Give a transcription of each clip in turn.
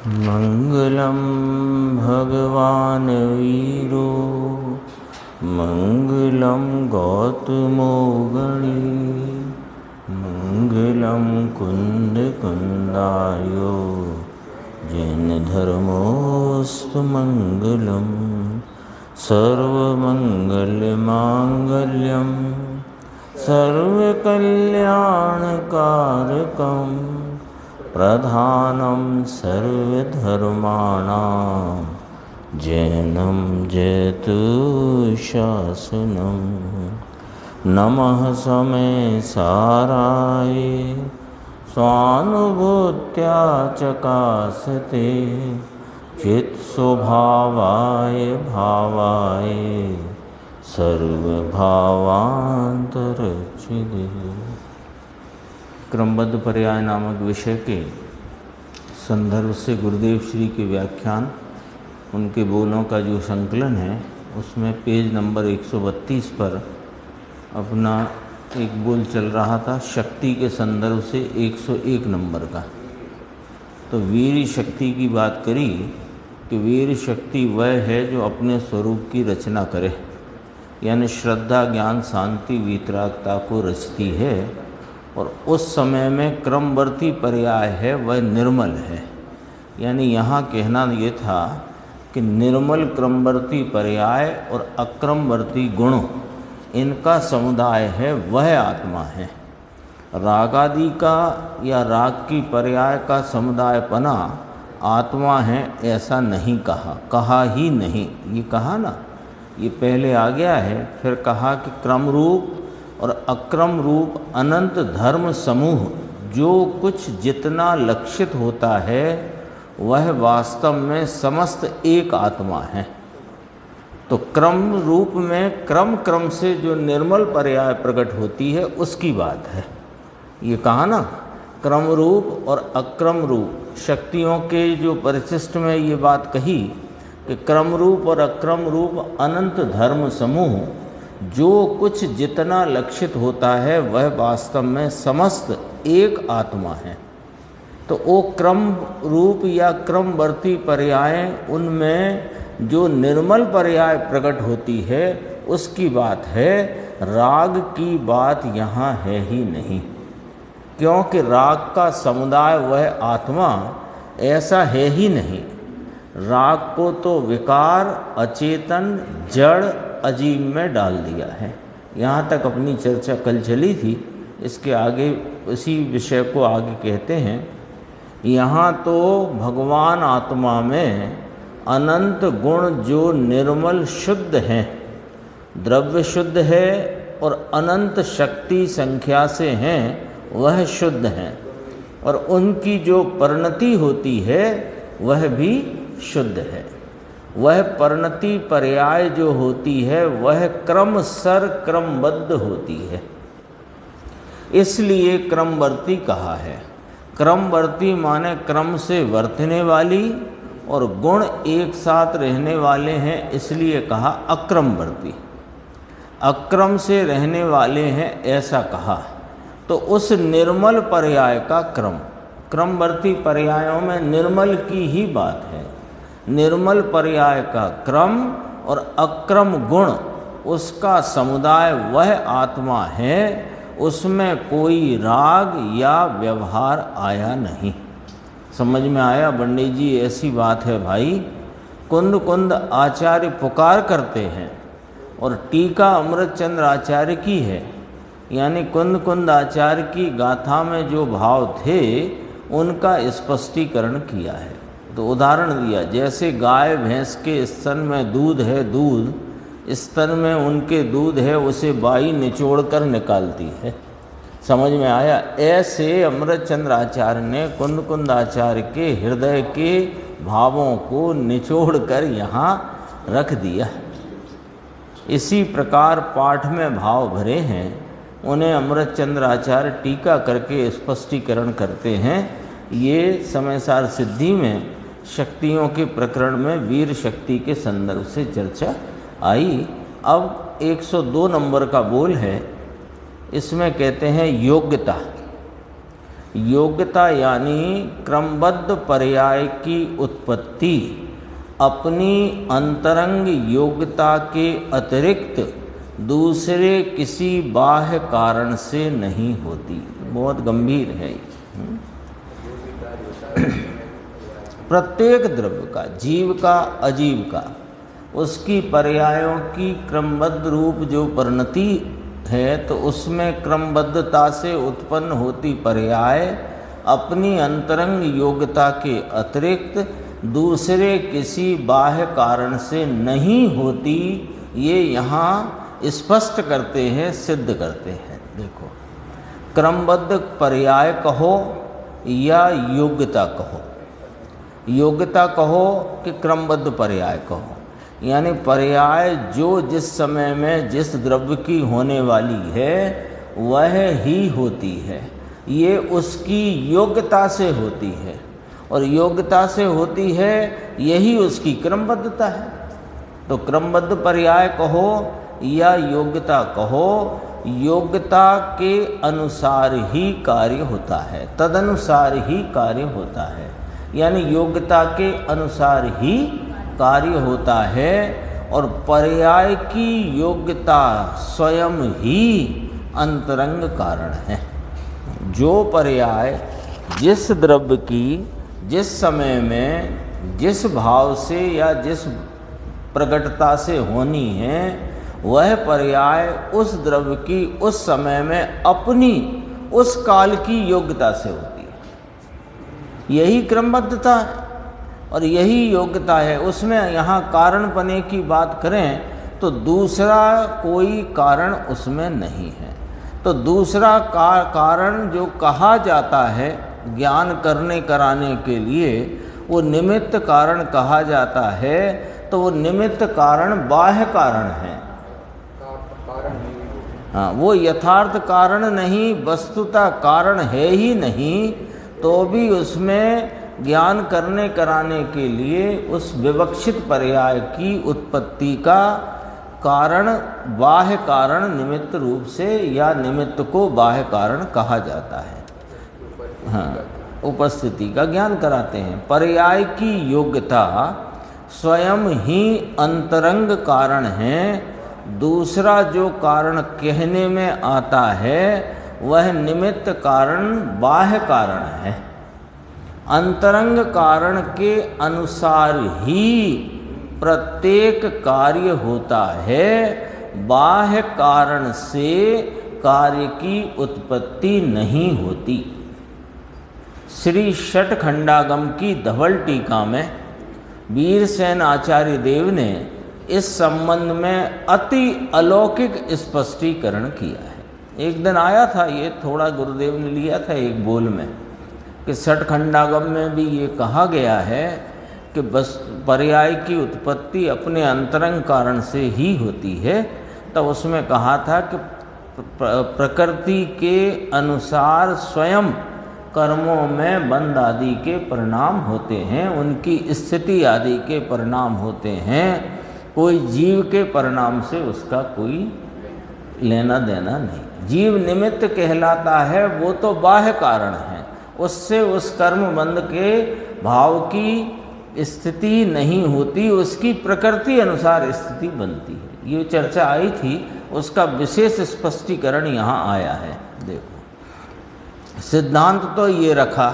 मंगलम भगवान वीरो मंगलम गौतमो गणी मंगलम कुंद कुंदायो जैन धर्मोस्तु मंगलम सर्वमंगल मांगल्यम सर्वकल्याणकारकम प्रधानम सर्वधर्माणां जैनं जयतु शासनम। नमः समय साराय स्वानुभूत्या चकासते चित्स्वभावाय भावाय सर्वभावांतरचिदे। क्रमबद्ध पर्याय नामक विषय के संदर्भ से गुरुदेव श्री के व्याख्यान, उनके बोलों का जो संकलन है, उसमें पेज नंबर 132 पर अपना एक बोल चल रहा था शक्ति के संदर्भ से 101 नंबर का। तो वीर शक्ति की बात करी कि वीर शक्ति वह है जो अपने स्वरूप की रचना करे, यानी श्रद्धा ज्ञान शांति वीतरागता को रचती है। और उस समय में क्रमवर्ती पर्याय है वह निर्मल है, यानी यहाँ कहना ये था कि निर्मल क्रमवर्ती पर्याय और अक्रमवर्ती गुण, इनका समुदाय है वह आत्मा है। रागादि का या राग की पर्याय का समुदाय पना आत्मा है ऐसा नहीं कहा ही नहीं। ये कहा ना, ये पहले आ गया है, फिर कहा कि क्रम रूप और अक्रम रूप अनंत धर्म समूह जो कुछ जितना लक्षित होता है वह वास्तव में समस्त एक आत्मा है। तो क्रम रूप में क्रम से जो निर्मल पर्याय प्रकट होती है उसकी बात है। ये कहा ना, क्रम रूप और अक्रम रूप शक्तियों के जो परिशिष्ट में ये बात कही कि क्रम रूप और अक्रम रूप अनंत धर्म समूह जो कुछ जितना लक्षित होता है वह वास्तव में समस्त एक आत्मा है। तो वो क्रम रूप या क्रमवर्ती पर्याय, उनमें जो निर्मल पर्याय प्रकट होती है उसकी बात है। राग की बात यहाँ है ही नहीं, क्योंकि राग का समुदाय वह आत्मा ऐसा है ही नहीं। राग को तो विकार, अचेतन, जड़, अजीब में डाल दिया है। यहाँ तक अपनी चर्चा कल चली थी। इसके आगे उसी विषय को आगे कहते हैं। यहाँ तो भगवान आत्मा में अनंत गुण जो निर्मल शुद्ध हैं, द्रव्य शुद्ध है और अनंत शक्ति संख्या से हैं, वह शुद्ध हैं। और उनकी जो परिणति होती है वह भी शुद्ध है। वह परिणति पर्याय जो होती है वह क्रमशर क्रमबद्ध होती है, इसलिए क्रमवर्ती कहा है। क्रमवर्ती माने क्रम से वर्तने वाली, और गुण एक साथ रहने वाले हैं, इसलिए कहा अक्रमवर्ती। अक्रम से रहने वाले हैं ऐसा कहा। तो उस निर्मल पर्याय का क्रमवर्ती पर्यायों में निर्मल की ही बात है। निर्मल पर्याय का क्रम और अक्रम गुण, उसका समुदाय वह आत्मा है, उसमें कोई राग या व्यवहार आया नहीं। समझ में आया पंडित जी? ऐसी बात है भाई। कुंद कुंद आचार्य पुकार करते हैं और टीका अमृतचंद्र आचार्य की है, यानी कुंद कुंद आचार्य की गाथा में जो भाव थे उनका स्पष्टीकरण किया है। तो उदाहरण दिया, जैसे गाय भैंस के स्तन में दूध है, दूध स्तन में उनके दूध है, उसे बाई निचोड़ कर निकालती है। समझ में आया? ऐसे अमृतचंद्र आचार्य ने कुंद कुंद आचार्य के हृदय के भावों को निचोड़ कर यहाँ रख दिया। इसी प्रकार पाठ में भाव भरे हैं, उन्हें अमृतचंद्र आचार्य टीका करके स्पष्टीकरण करते हैं। ये समयसार सिद्धि में शक्तियों के प्रकरण में वीर शक्ति के संदर्भ से चर्चा आई। अब 102 नंबर का बोल है, इसमें कहते हैं योग्यता। योग्यता यानी क्रमबद्ध पर्याय की उत्पत्ति अपनी अंतरंग योग्यता के अतिरिक्त दूसरे किसी बाह्य कारण से नहीं होती। बहुत गंभीर है ये। प्रत्येक द्रव्य का, जीव का, अजीव का, उसकी पर्यायों की क्रमबद्ध रूप जो परिणति है, तो उसमें क्रमबद्धता से उत्पन्न होती पर्याय अपनी अंतरंग योग्यता के अतिरिक्त दूसरे किसी बाह्य कारण से नहीं होती। ये यहाँ स्पष्ट करते हैं, सिद्ध करते हैं। देखो, क्रमबद्ध पर्याय कहो या योग्यता कहो, योग्यता कहो कि क्रमबद्ध पर्याय कहो, यानी पर्याय जो जिस समय में जिस द्रव्य की होने वाली है वह ही होती है। ये उसकी योग्यता से होती है, और योग्यता से होती है, यही उसकी क्रमबद्धता है। तो क्रमबद्ध पर्याय कहो या योग्यता कहो, योग्यता के अनुसार ही कार्य होता है, तदनुसार ही कार्य होता है, यानी योग्यता के अनुसार ही कार्य होता है। और पर्याय की योग्यता स्वयं ही अंतरंग कारण है। जो पर्याय जिस द्रव्य की जिस समय में जिस भाव से या जिस प्रकटता से होनी है, वह पर्याय उस द्रव्य की उस समय में अपनी उस काल की योग्यता से होती है। यही क्रमबद्धता है और यही योग्यता है। उसमें यहाँ कारणपने की बात करें तो दूसरा कोई कारण उसमें नहीं है। तो दूसरा कारण जो कहा जाता है ज्ञान करने कराने के लिए, वो निमित्त कारण कहा जाता है। तो वो निमित्त कारण बाह्य कारण है। हाँ, वो यथार्थ कारण नहीं, वस्तुतः कारण है ही नहीं, तो भी उसमें ज्ञान करने कराने के लिए उस विवक्षित पर्याय की उत्पत्ति का कारण बाह्य कारण निमित्त रूप से या निमित्त को बाह्य कारण कहा जाता है। हाँ, उपस्थिति का ज्ञान कराते हैं। पर्याय की योग्यता स्वयं ही अंतरंग कारण है। दूसरा जो कारण कहने में आता है वह निमित्त कारण बाह्य कारण है। अंतरंग कारण के अनुसार ही प्रत्येक कार्य होता है। बाह्य कारण से कार्य की उत्पत्ति नहीं होती। श्री षटखंडागम की धवल टीका में वीरसेन आचार्य देव ने इस संबंध में अति अलौकिक स्पष्टीकरण किया है। एक दिन आया था ये, थोड़ा गुरुदेव ने लिया था एक बोल में, कि षटखंडागम में भी ये कहा गया है कि बस पर्याय की उत्पत्ति अपने अंतरंग कारण से ही होती है। तब उसमें कहा था कि प्रकृति के अनुसार स्वयं कर्मों में बंध आदि के परिणाम होते हैं, उनकी स्थिति आदि के परिणाम होते हैं। कोई जीव के परिणाम से उसका कोई लेना देना नहीं। जीव निमित्त कहलाता है, वो तो बाह्य कारण है, उससे उस कर्म बंध के भाव की स्थिति नहीं होती, उसकी प्रकृति अनुसार स्थिति बनती है। ये चर्चा आई थी, उसका विशेष स्पष्टीकरण यहाँ आया है। देखो, सिद्धांत तो ये रखा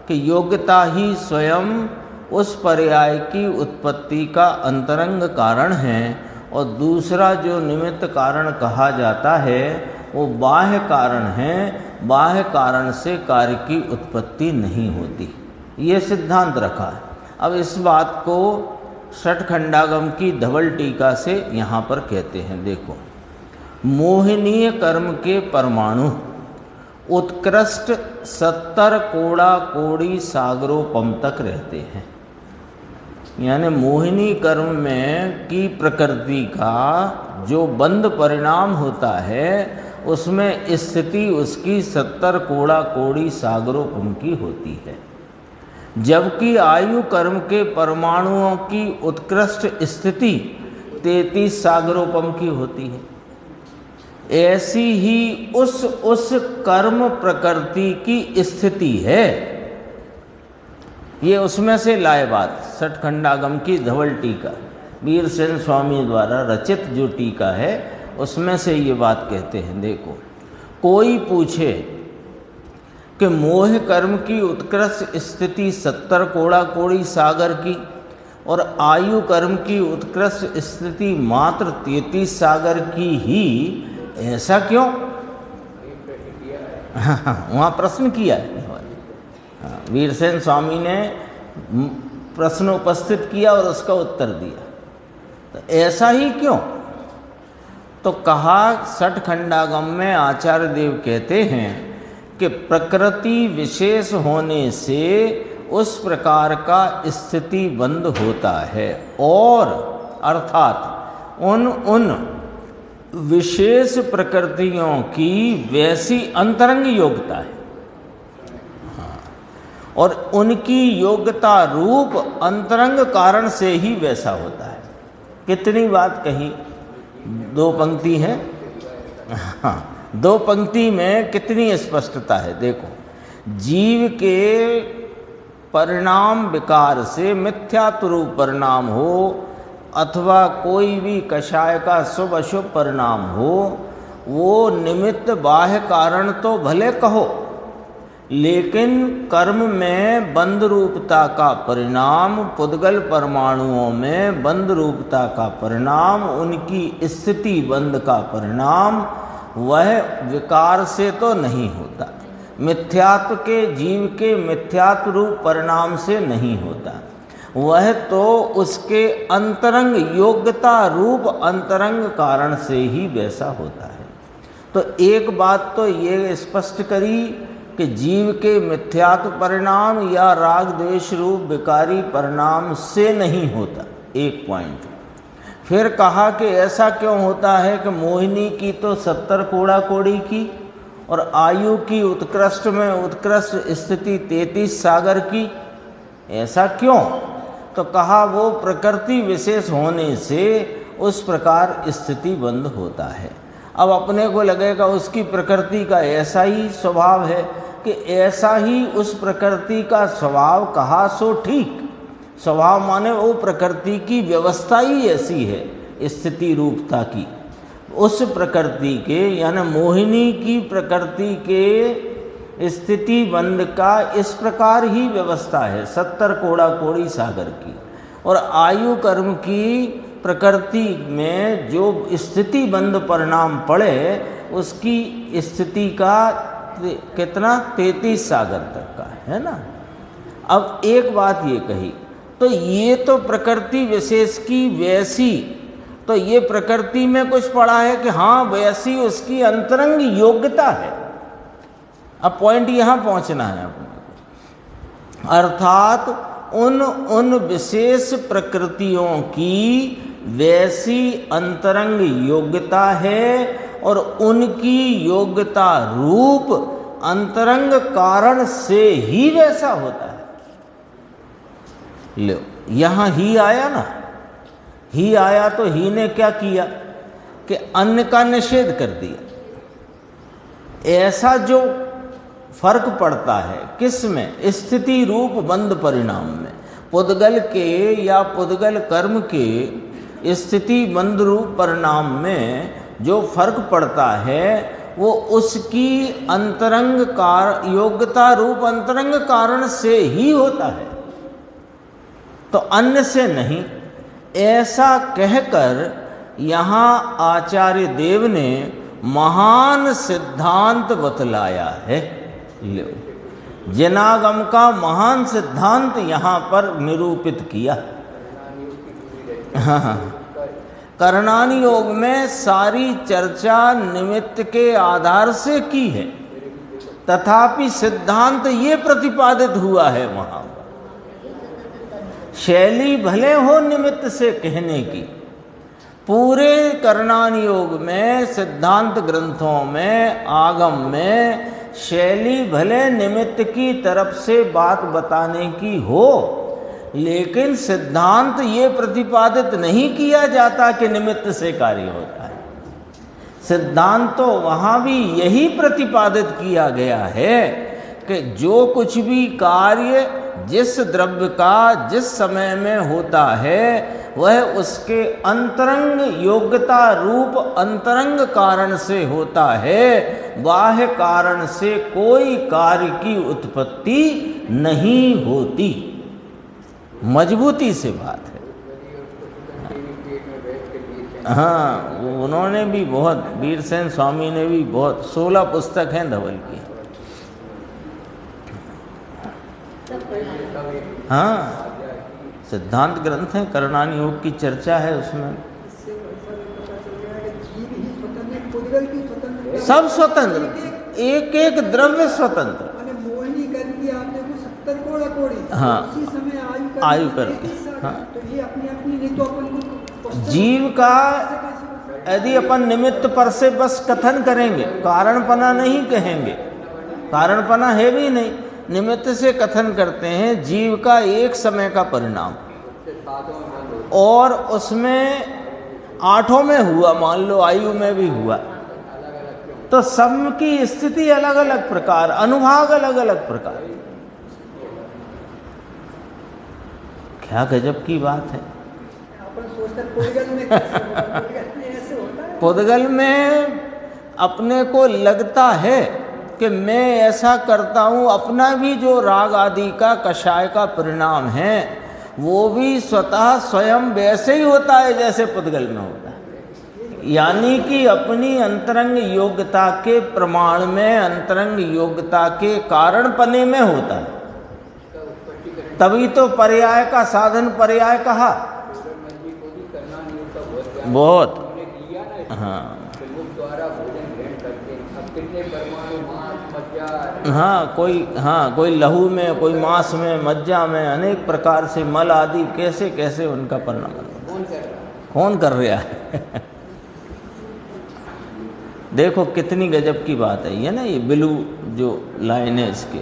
कि योग्यता ही स्वयं उस पर्याय की उत्पत्ति का अंतरंग कारण है, और दूसरा जो निमित्त कारण कहा जाता है वो बाह्य कारण है। बाह्य कारण से कार्य की उत्पत्ति नहीं होती। ये सिद्धांत रखा है। अब इस बात को षटखंडागम की धवल टीका से यहाँ पर कहते हैं। देखो, मोहनीय कर्म के परमाणु उत्कृष्ट 70 कोड़ा कोड़ी सागरोपम तक रहते हैं। यानी मोहिनी कर्म में की प्रकृति का जो बंध परिणाम होता है, उसमें स्थिति उसकी 70 कोड़ा कोड़ी सागरोपम की होती है। जबकि आयु कर्म के परमाणुओं की उत्कृष्ट स्थिति 33 सागरोपम की होती है। ऐसी ही उस कर्म प्रकृति की स्थिति है। ये उसमें से लाए बात, सठखंडागम की धवल टीका, वीरसेन स्वामी द्वारा रचित जो टीका है उसमें से ये बात कहते हैं। देखो, कोई पूछे कि मोह कर्म की उत्कृष्ट स्थिति 70 कोड़ा कोड़ी सागर की और आयु कर्म की उत्कृष्ट स्थिति मात्र 33 सागर की ही, ऐसा क्यों? वहाँ प्रश्न किया है। वीरसेन स्वामी ने प्रश्न उपस्थित किया और उसका उत्तर दिया। तो ऐसा ही क्यों? तो कहा, सठखंडागम में आचार्य देव कहते हैं कि प्रकृति विशेष होने से उस प्रकार का स्थिति बंद होता है, और अर्थात उन विशेष प्रकृतियों की वैसी अंतरंग योग्यता है, और उनकी योग्यता रूप अंतरंग कारण से ही वैसा होता है। कितनी बात कही, 2 पंक्ति है। हाँ, 2 पंक्ति में कितनी स्पष्टता है। देखो, जीव के परिणाम विकार से मिथ्यात्व रूप परिणाम हो अथवा कोई भी कषाय का शुभ अशुभ परिणाम हो, वो निमित्त बाह्य कारण तो भले कहो, लेकिन कर्म में बंध रूपता का परिणाम, पुद्गल परमाणुओं में बंध रूपता का परिणाम, उनकी स्थिति बंध का परिणाम, वह विकार से तो नहीं होता, मिथ्यात्व के जीव के मिथ्यात्व रूप परिणाम से नहीं होता, वह तो उसके अंतरंग योग्यता रूप अंतरंग कारण से ही वैसा होता है। तो एक बात तो ये स्पष्ट करी कि जीव के मिथ्यात्व परिणाम या राग द्वेष रूप विकारी परिणाम से नहीं होता, एक पॉइंट। फिर कहा कि ऐसा क्यों होता है कि मोहिनी की तो 70 कोड़ा कोड़ी की और आयु की उत्कृष्ट में उत्कृष्ट स्थिति 33 सागर की, ऐसा क्यों? तो कहा, वो प्रकृति विशेष होने से उस प्रकार स्थिति बंद होता है। अब अपने को लगेगा उसकी प्रकृति का ऐसा ही स्वभाव है कि ऐसा ही उस प्रकृति का स्वभाव कहा सो ठीक। स्वभाव माने वो प्रकृति की व्यवस्था ही ऐसी है स्थिति रूपता की, उस प्रकृति के यानी मोहिनी की प्रकृति के स्थिति बंध का इस प्रकार ही व्यवस्था है 70 कोड़ा कोड़ी सागर की, और आयु कर्म की प्रकृति में जो स्थिति बंध परिणाम पड़े उसकी स्थिति का कितना 33 सागर तक का है ना। अब एक बात ये कही, तो ये तो प्रकृति विशेष की वैसी, तो ये प्रकृति में कुछ पड़ा है कि हाँ वैसी उसकी अंतरंग योग्यता है। अब पॉइंट यहाँ पहुँचना है अपने को, अर्थात उन विशेष प्रकृतियों की वैसी अंतरंग योग्यता है और उनकी योग्यता रूप अंतरंग कारण से ही वैसा होता है। लो, यहाँ ही आया ना, ही आया तो ही ने क्या किया कि अन्न का निषेध कर दिया। ऐसा जो फर्क पड़ता है किस में, स्थिति रूप बंध परिणाम में, पुद्गल के या पुद्गल कर्म के स्थिति बंध रूप परिणाम में जो फर्क पड़ता है वो उसकी अंतरंग योग्यता रूप अंतरंग कारण से ही होता है, तो अन्य से नहीं। ऐसा कहकर यहाँ आचार्य देव ने महान सिद्धांत बतलाया है। लो, जिनागम का महान सिद्धांत यहाँ पर निरूपित किया। हाँ, करणानि योग में सारी चर्चा निमित्त के आधार से की है, तथापि सिद्धांत ये प्रतिपादित हुआ है वहाँ। शैली भले हो निमित्त से कहने की, पूरे करणानि योग में सिद्धांत ग्रंथों में आगम में शैली भले निमित्त की तरफ से बात बताने की हो, लेकिन सिद्धांत ये प्रतिपादित नहीं किया जाता कि निमित्त से कार्य होता है। सिद्धांत तो वहाँ भी यही प्रतिपादित किया गया है कि जो कुछ भी कार्य जिस द्रव्य का जिस समय में होता है वह उसके अंतरंग योग्यता रूप अंतरंग कारण से होता है, बाह्य कारण से कोई कार्य की उत्पत्ति नहीं होती। मजबूती से बात है। हाँ, उन्होंने भी बहुत, वीरसेन स्वामी ने भी बहुत, 16 पुस्तक हैं धवल की। हाँ, सिद्धांत ग्रंथ है, करणान योग की चर्चा है उसमें। सब स्वतंत्र, एक एक द्रव्य स्वतंत्र। हाँ, आयु कर, हाँ, जीव का यदि अपन निमित्त पर से बस कथन करेंगे, कारणपना नहीं कहेंगे, कारणपना है भी नहीं, निमित्त से कथन करते हैं जीव का एक समय का परिणाम, और उसमें 8 में हुआ, मान लो आयु में भी हुआ, तो सब की स्थिति अलग अलग प्रकार, अनुभाग अलग अलग प्रकार। क्या गजब की बात है। पुद्गल में अपने को लगता है कि मैं ऐसा करता हूँ, अपना भी जो राग आदि का कषाय का परिणाम है वो भी स्वतः स्वयं वैसे ही होता है जैसे पुद्गल में होता है, यानी कि अपनी अंतरंग योग्यता के प्रमाण में, अंतरंग योग्यता के कारणपने में होता है। तभी तो पर्याय का साधन पर्याय कहा। बहुत, हाँ हाँ, कोई लहू में, कोई मांस में, मज्जा में, अनेक प्रकार से मल आदि कैसे कैसे उनका परिणाम कौन कर रहा है। देखो कितनी गजब की बात है ये ना, ये बिलू जो लाइन है इसके,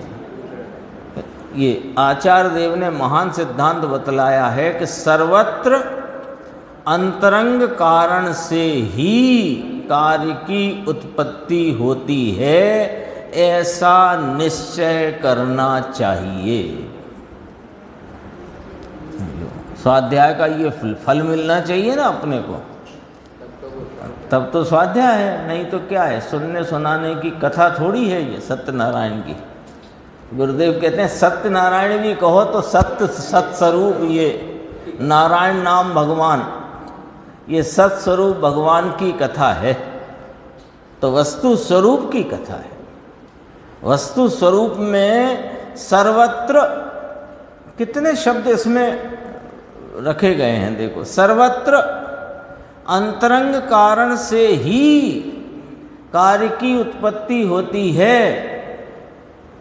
ये आचार्य देव ने महान सिद्धांत बतलाया है कि सर्वत्र अंतरंग कारण से ही कार्य की उत्पत्ति होती है, ऐसा निश्चय करना चाहिए। स्वाध्याय का ये फल मिलना चाहिए ना अपने को, तब तो स्वाध्याय है, नहीं तो क्या है, सुनने सुनाने की कथा थोड़ी है ये सत्यनारायण की। गुरुदेव कहते हैं सत्यनारायण भी कहो तो सत्य सत्स्वरूप, ये नारायण नाम भगवान, ये सत्स्वरूप भगवान की कथा है, तो वस्तु स्वरूप की कथा है। वस्तु स्वरूप में सर्वत्र कितने शब्द इसमें रखे गए हैं, देखो, सर्वत्र अंतरंग कारण से ही कार्य की उत्पत्ति होती है,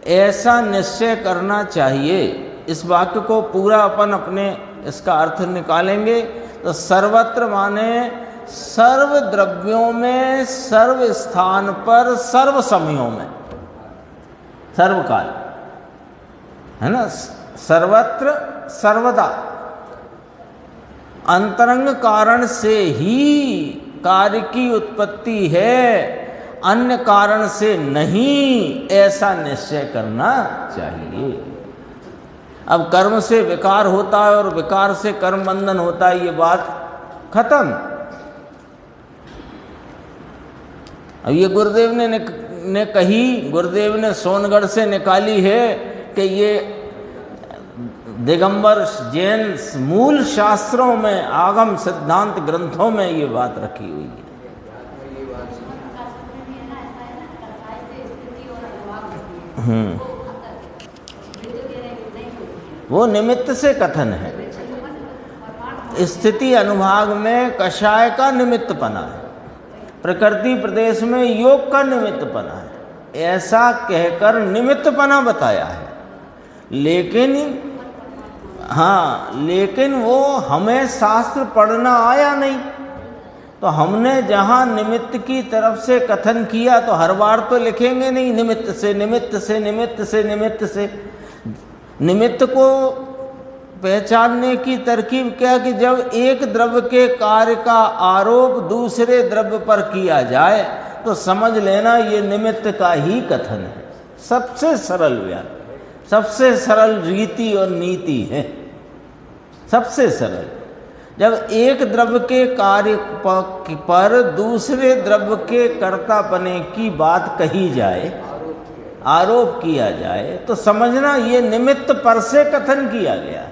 ऐसा निश्चय करना चाहिए। इस वाक्य को पूरा अपन अपने इसका अर्थ निकालेंगे तो सर्वत्र माने सर्व द्रव्यों में, सर्व स्थान पर, सर्व समयों में, सर्वकाल, है ना, सर्वत्र सर्वदा अंतरंग कारण से ही कार्य की उत्पत्ति है, अन्य कारण से नहीं, ऐसा निश्चय करना चाहिए। अब कर्म से विकार होता है और विकार से कर्म बंधन होता है, ये बात खत्म। अब ये गुरुदेव ने कही, गुरुदेव ने सोनगढ़ से निकाली है कि ये दिगंबर जैन मूल शास्त्रों में, आगम सिद्धांत ग्रंथों में ये बात रखी हुई है। वो निमित्त से कथन है। स्थिति अनुभाग में कषाय का निमित्तपना है, प्रकृति प्रदेश में योग का निमित्तपना है, ऐसा कहकर निमित्तपना बताया है। लेकिन हाँ, लेकिन वो हमें शास्त्र पढ़ना आया नहीं, तो हमने जहाँ निमित्त की तरफ से कथन किया तो हर बार तो लिखेंगे नहीं निमित्त से, निमित्त से, निमित्त से, निमित्त से। निमित्त को पहचानने की तरकीब क्या कि जब एक द्रव्य के कार्य का आरोप दूसरे द्रव्य पर किया जाए तो समझ लेना ये निमित्त का ही कथन है। सबसे सरल व्याख्या, सबसे सरल रीति और नीति है, सबसे सरल। जब एक द्रव्य के कार्य पर दूसरे द्रव्य के कर्तापने की बात कही जाए, आरोप किया जाए, तो समझना ये निमित्त पर से कथन किया गया है।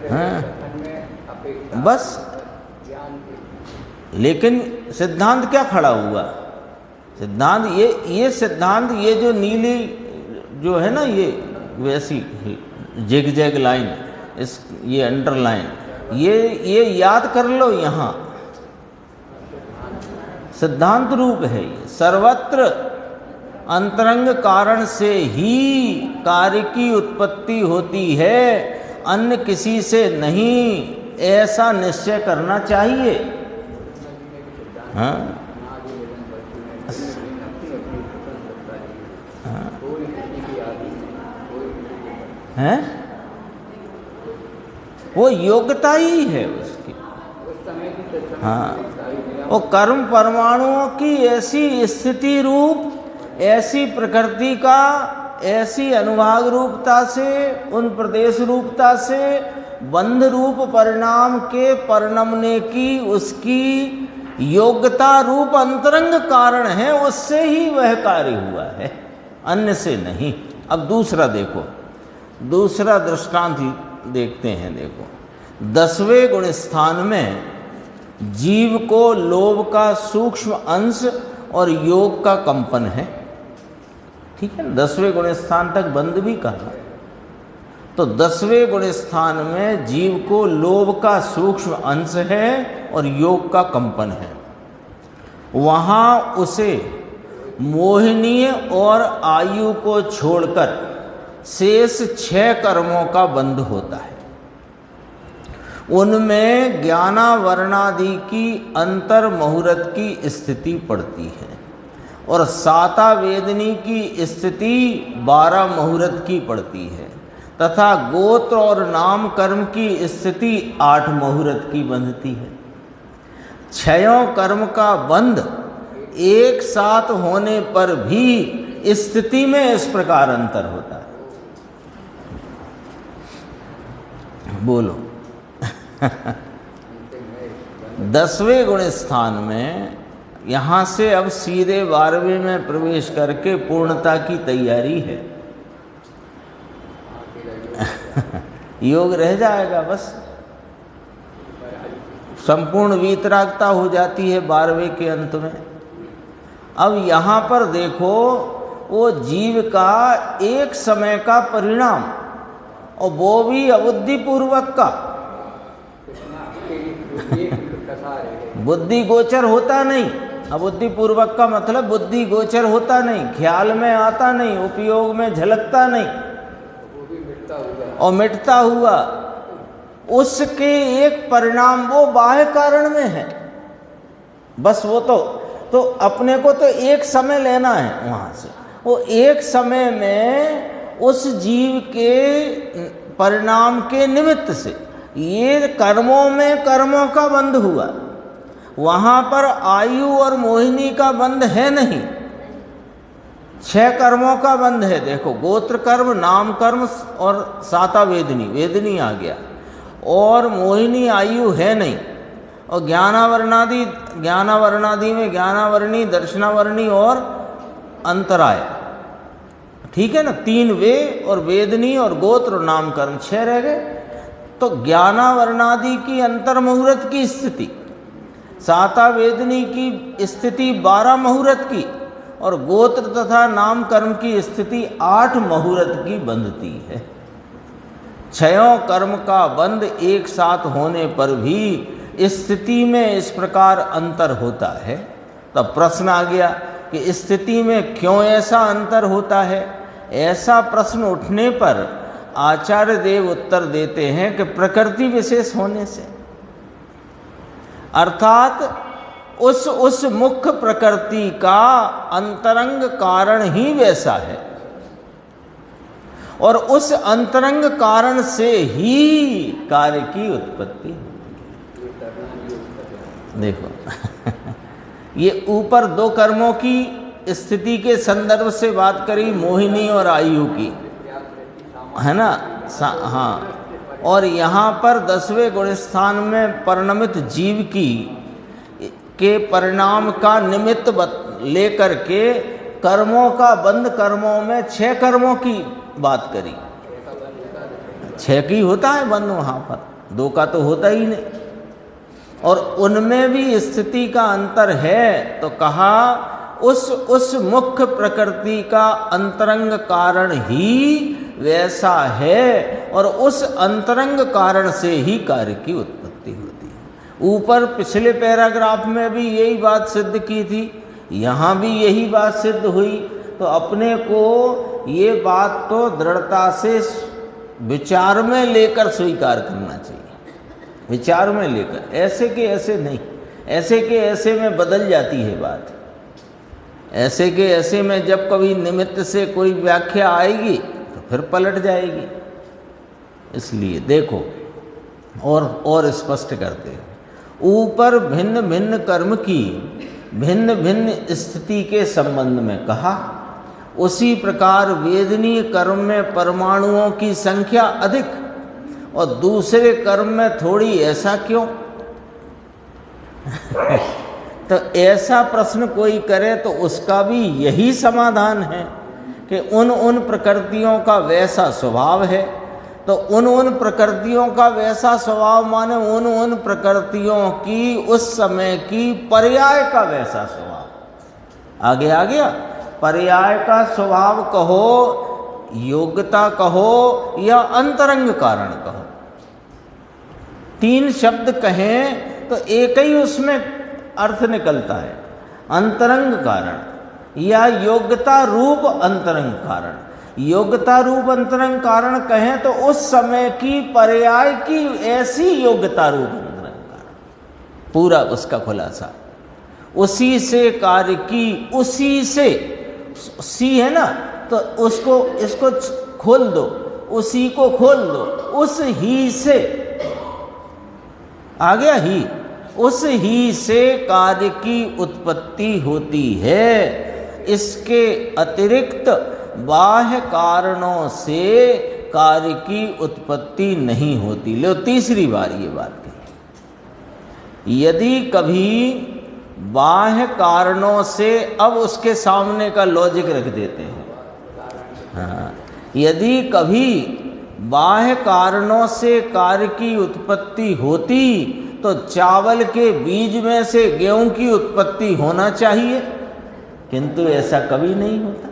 हाँ, बस। लेकिन सिद्धांत क्या खड़ा हुआ? सिद्धांत ये सिद्धांत, ये जो नीली जो है ना, ये वैसी जिग-जैग लाइन, इस ये अंडरलाइन, ये याद कर लो। यहाँ सिद्धांत रूप है ये। सर्वत्र अंतरंग कारण से ही कार्य की उत्पत्ति होती है, अन्य किसी से नहीं, ऐसा निश्चय करना चाहिए। हाँ, है वो योग्यता ही है उसकी। हाँ, वो कर्म परमाणुओं की ऐसी स्थिति रूप, ऐसी प्रकृति का, ऐसी अनुभाग रूपता से, उन प्रदेश रूपता से बंध रूप परिणाम के परिणमने की उसकी योग्यता रूप अंतरंग कारण है, उससे ही वह कार्य हुआ है, अन्य से नहीं। अब दूसरा देखो, दूसरा दृष्टांत देखते हैं। देखो 10वें गुण स्थान में जीव को लोभ का सूक्ष्म अंश और योग का कंपन है। ठीक है, 10वें गुण स्थान तक बंद भी कहा। तो 10वें गुण स्थान में जीव को लोभ का सूक्ष्म अंश है और योग का कंपन है। वहां उसे मोहिनीय और आयु को छोड़कर शेष 6 कर्मों का बंध होता है। उनमें ज्ञानावरणादि की अंतर मुहूर्त की स्थिति पड़ती है और सातावेदनी की स्थिति 12 मुहूर्त की पड़ती है तथा गोत्र और नाम कर्म की स्थिति 8 मुहूर्त की बंधती है। 6 कर्म का बंध एक साथ होने पर भी स्थिति में इस प्रकार अंतर होता है। बोलो 10वें गुण स्थान में, यहाँ से अब सीधे 12वें में प्रवेश करके पूर्णता की तैयारी है। योग रह जाएगा, बस संपूर्ण वीतरागता हो जाती है 12वें के अंत में। अब यहाँ पर देखो, वो जीव का एक समय का परिणाम, और वो भी अबुद्धि पूर्वक का। बुद्धि गोचर होता नहीं। अबुद्धि पूर्वक का मतलब बुद्धि गोचर होता नहीं, ख्याल में आता नहीं, उपयोग में झलकता नहीं, और मिटता हुआ उसके एक परिणाम वो बाह्य कारण में है। बस वो तो अपने को तो एक समय लेना है वहां से। वो एक समय में उस जीव के परिणाम के निमित्त से ये कर्मों में कर्मों का बंध हुआ। वहां पर आयु और मोहिनी का बंध है नहीं, 6 कर्मों का बंध है। देखो, गोत्र कर्म, नाम कर्म और सातावेदनी, वेदनी आ गया, और मोहिनी आयु है नहीं। और ज्ञानावरणादि में ज्ञानावरणी, दर्शनावरणी और अंतराय, ठीक है ना, 3 वे, और वेदनी और गोत्र और नाम कर्म 6 रह गए। तो ज्ञानावरणादि की अंतर मुहूर्त की स्थिति, सातावेदनी की स्थिति 12 मुहूर्त की, और गोत्र तथा नाम कर्म की स्थिति 8 मुहूर्त की बंधती है। 6 कर्म का बंध एक साथ होने पर भी स्थिति में इस प्रकार अंतर होता है। तब प्रश्न आ गया कि स्थिति में क्यों ऐसा अंतर होता है। ऐसा प्रश्न उठने पर आचार्य देव उत्तर देते हैं कि प्रकृति विशेष होने से, अर्थात उस मुख्य प्रकृति का अंतरंग कारण ही वैसा है। और उस अंतरंग कारण से ही कार्य की उत्पत्ति होती है। देखो ये ऊपर दो कर्मों की स्थिति के संदर्भ से बात करी, मोहिनी और आयु की, है ना। हाँ, और यहाँ पर 10वें गुण स्थान में परिणमित जीव की के परिणाम का निमित्त लेकर के कर्मों का बंद कर्मों में 6 कर्मों की बात करी। 6 की होता है बंद वहाँ पर, 2 का तो होता ही नहीं। और उनमें भी स्थिति का अंतर है, तो कहा उस मुख्य प्रकृति का अंतरंग कारण ही वैसा है और उस अंतरंग कारण से ही कार्य की उत्पत्ति होती है। ऊपर पिछले पैराग्राफ में भी यही बात सिद्ध की थी, यहाँ भी यही बात सिद्ध हुई। तो अपने को ये बात तो दृढ़ता से विचार में लेकर स्वीकार करना चाहिए, विचार में लेकर, ऐसे के ऐसे नहीं। ऐसे के ऐसे में बदल जाती है बात, ऐसे के ऐसे में जब कभी निमित्त से कोई व्याख्या आएगी तो फिर पलट जाएगी। इसलिए देखो और स्पष्ट करते हैं, ऊपर भिन्न भिन्न कर्म की भिन्न भिन्न स्थिति के संबंध में कहा, उसी प्रकार वेदनीय कर्म में परमाणुओं की संख्या अधिक और दूसरे कर्म में थोड़ी, ऐसा क्यों? तो ऐसा प्रश्न कोई करे तो उसका भी यही समाधान है कि उन प्रकृतियों का वैसा स्वभाव है। तो उन प्रकृतियों का वैसा स्वभाव माने उन प्रकृतियों की उस समय की पर्याय का वैसा स्वभाव। आगे आ गया, पर्याय का स्वभाव कहो, योग्यता कहो या अंतरंग कारण कहो, 3 शब्द कहें तो एक ही उसमें अर्थ निकलता है, अंतरंग कारण या योग्यता रूप अंतरंग कारण। योग्यता रूप अंतरंग कारण कहें तो उस समय की पर्याय की ऐसी योग्यता रूप अंतरंग कारण, पूरा उसका खुलासा। उसी से कार्य की, उसी से, सी है ना, तो उसको इसको खोल दो, उसी को खोल दो, उस ही से आ गया ही, उस ही से कार्य की उत्पत्ति होती है। इसके अतिरिक्त बाह्य कारणों से कार्य की उत्पत्ति नहीं होती। लो तीसरी बार ये बात कही, यदि कभी बाह्य कारणों से, अब उसके सामने का लॉजिक रख देते हैं, हाँ, यदि कभी बाह्य कारणों से कार्य की उत्पत्ति होती तो चावल के बीज में से गेहूं की उत्पत्ति होना चाहिए, किंतु ऐसा कभी नहीं होता।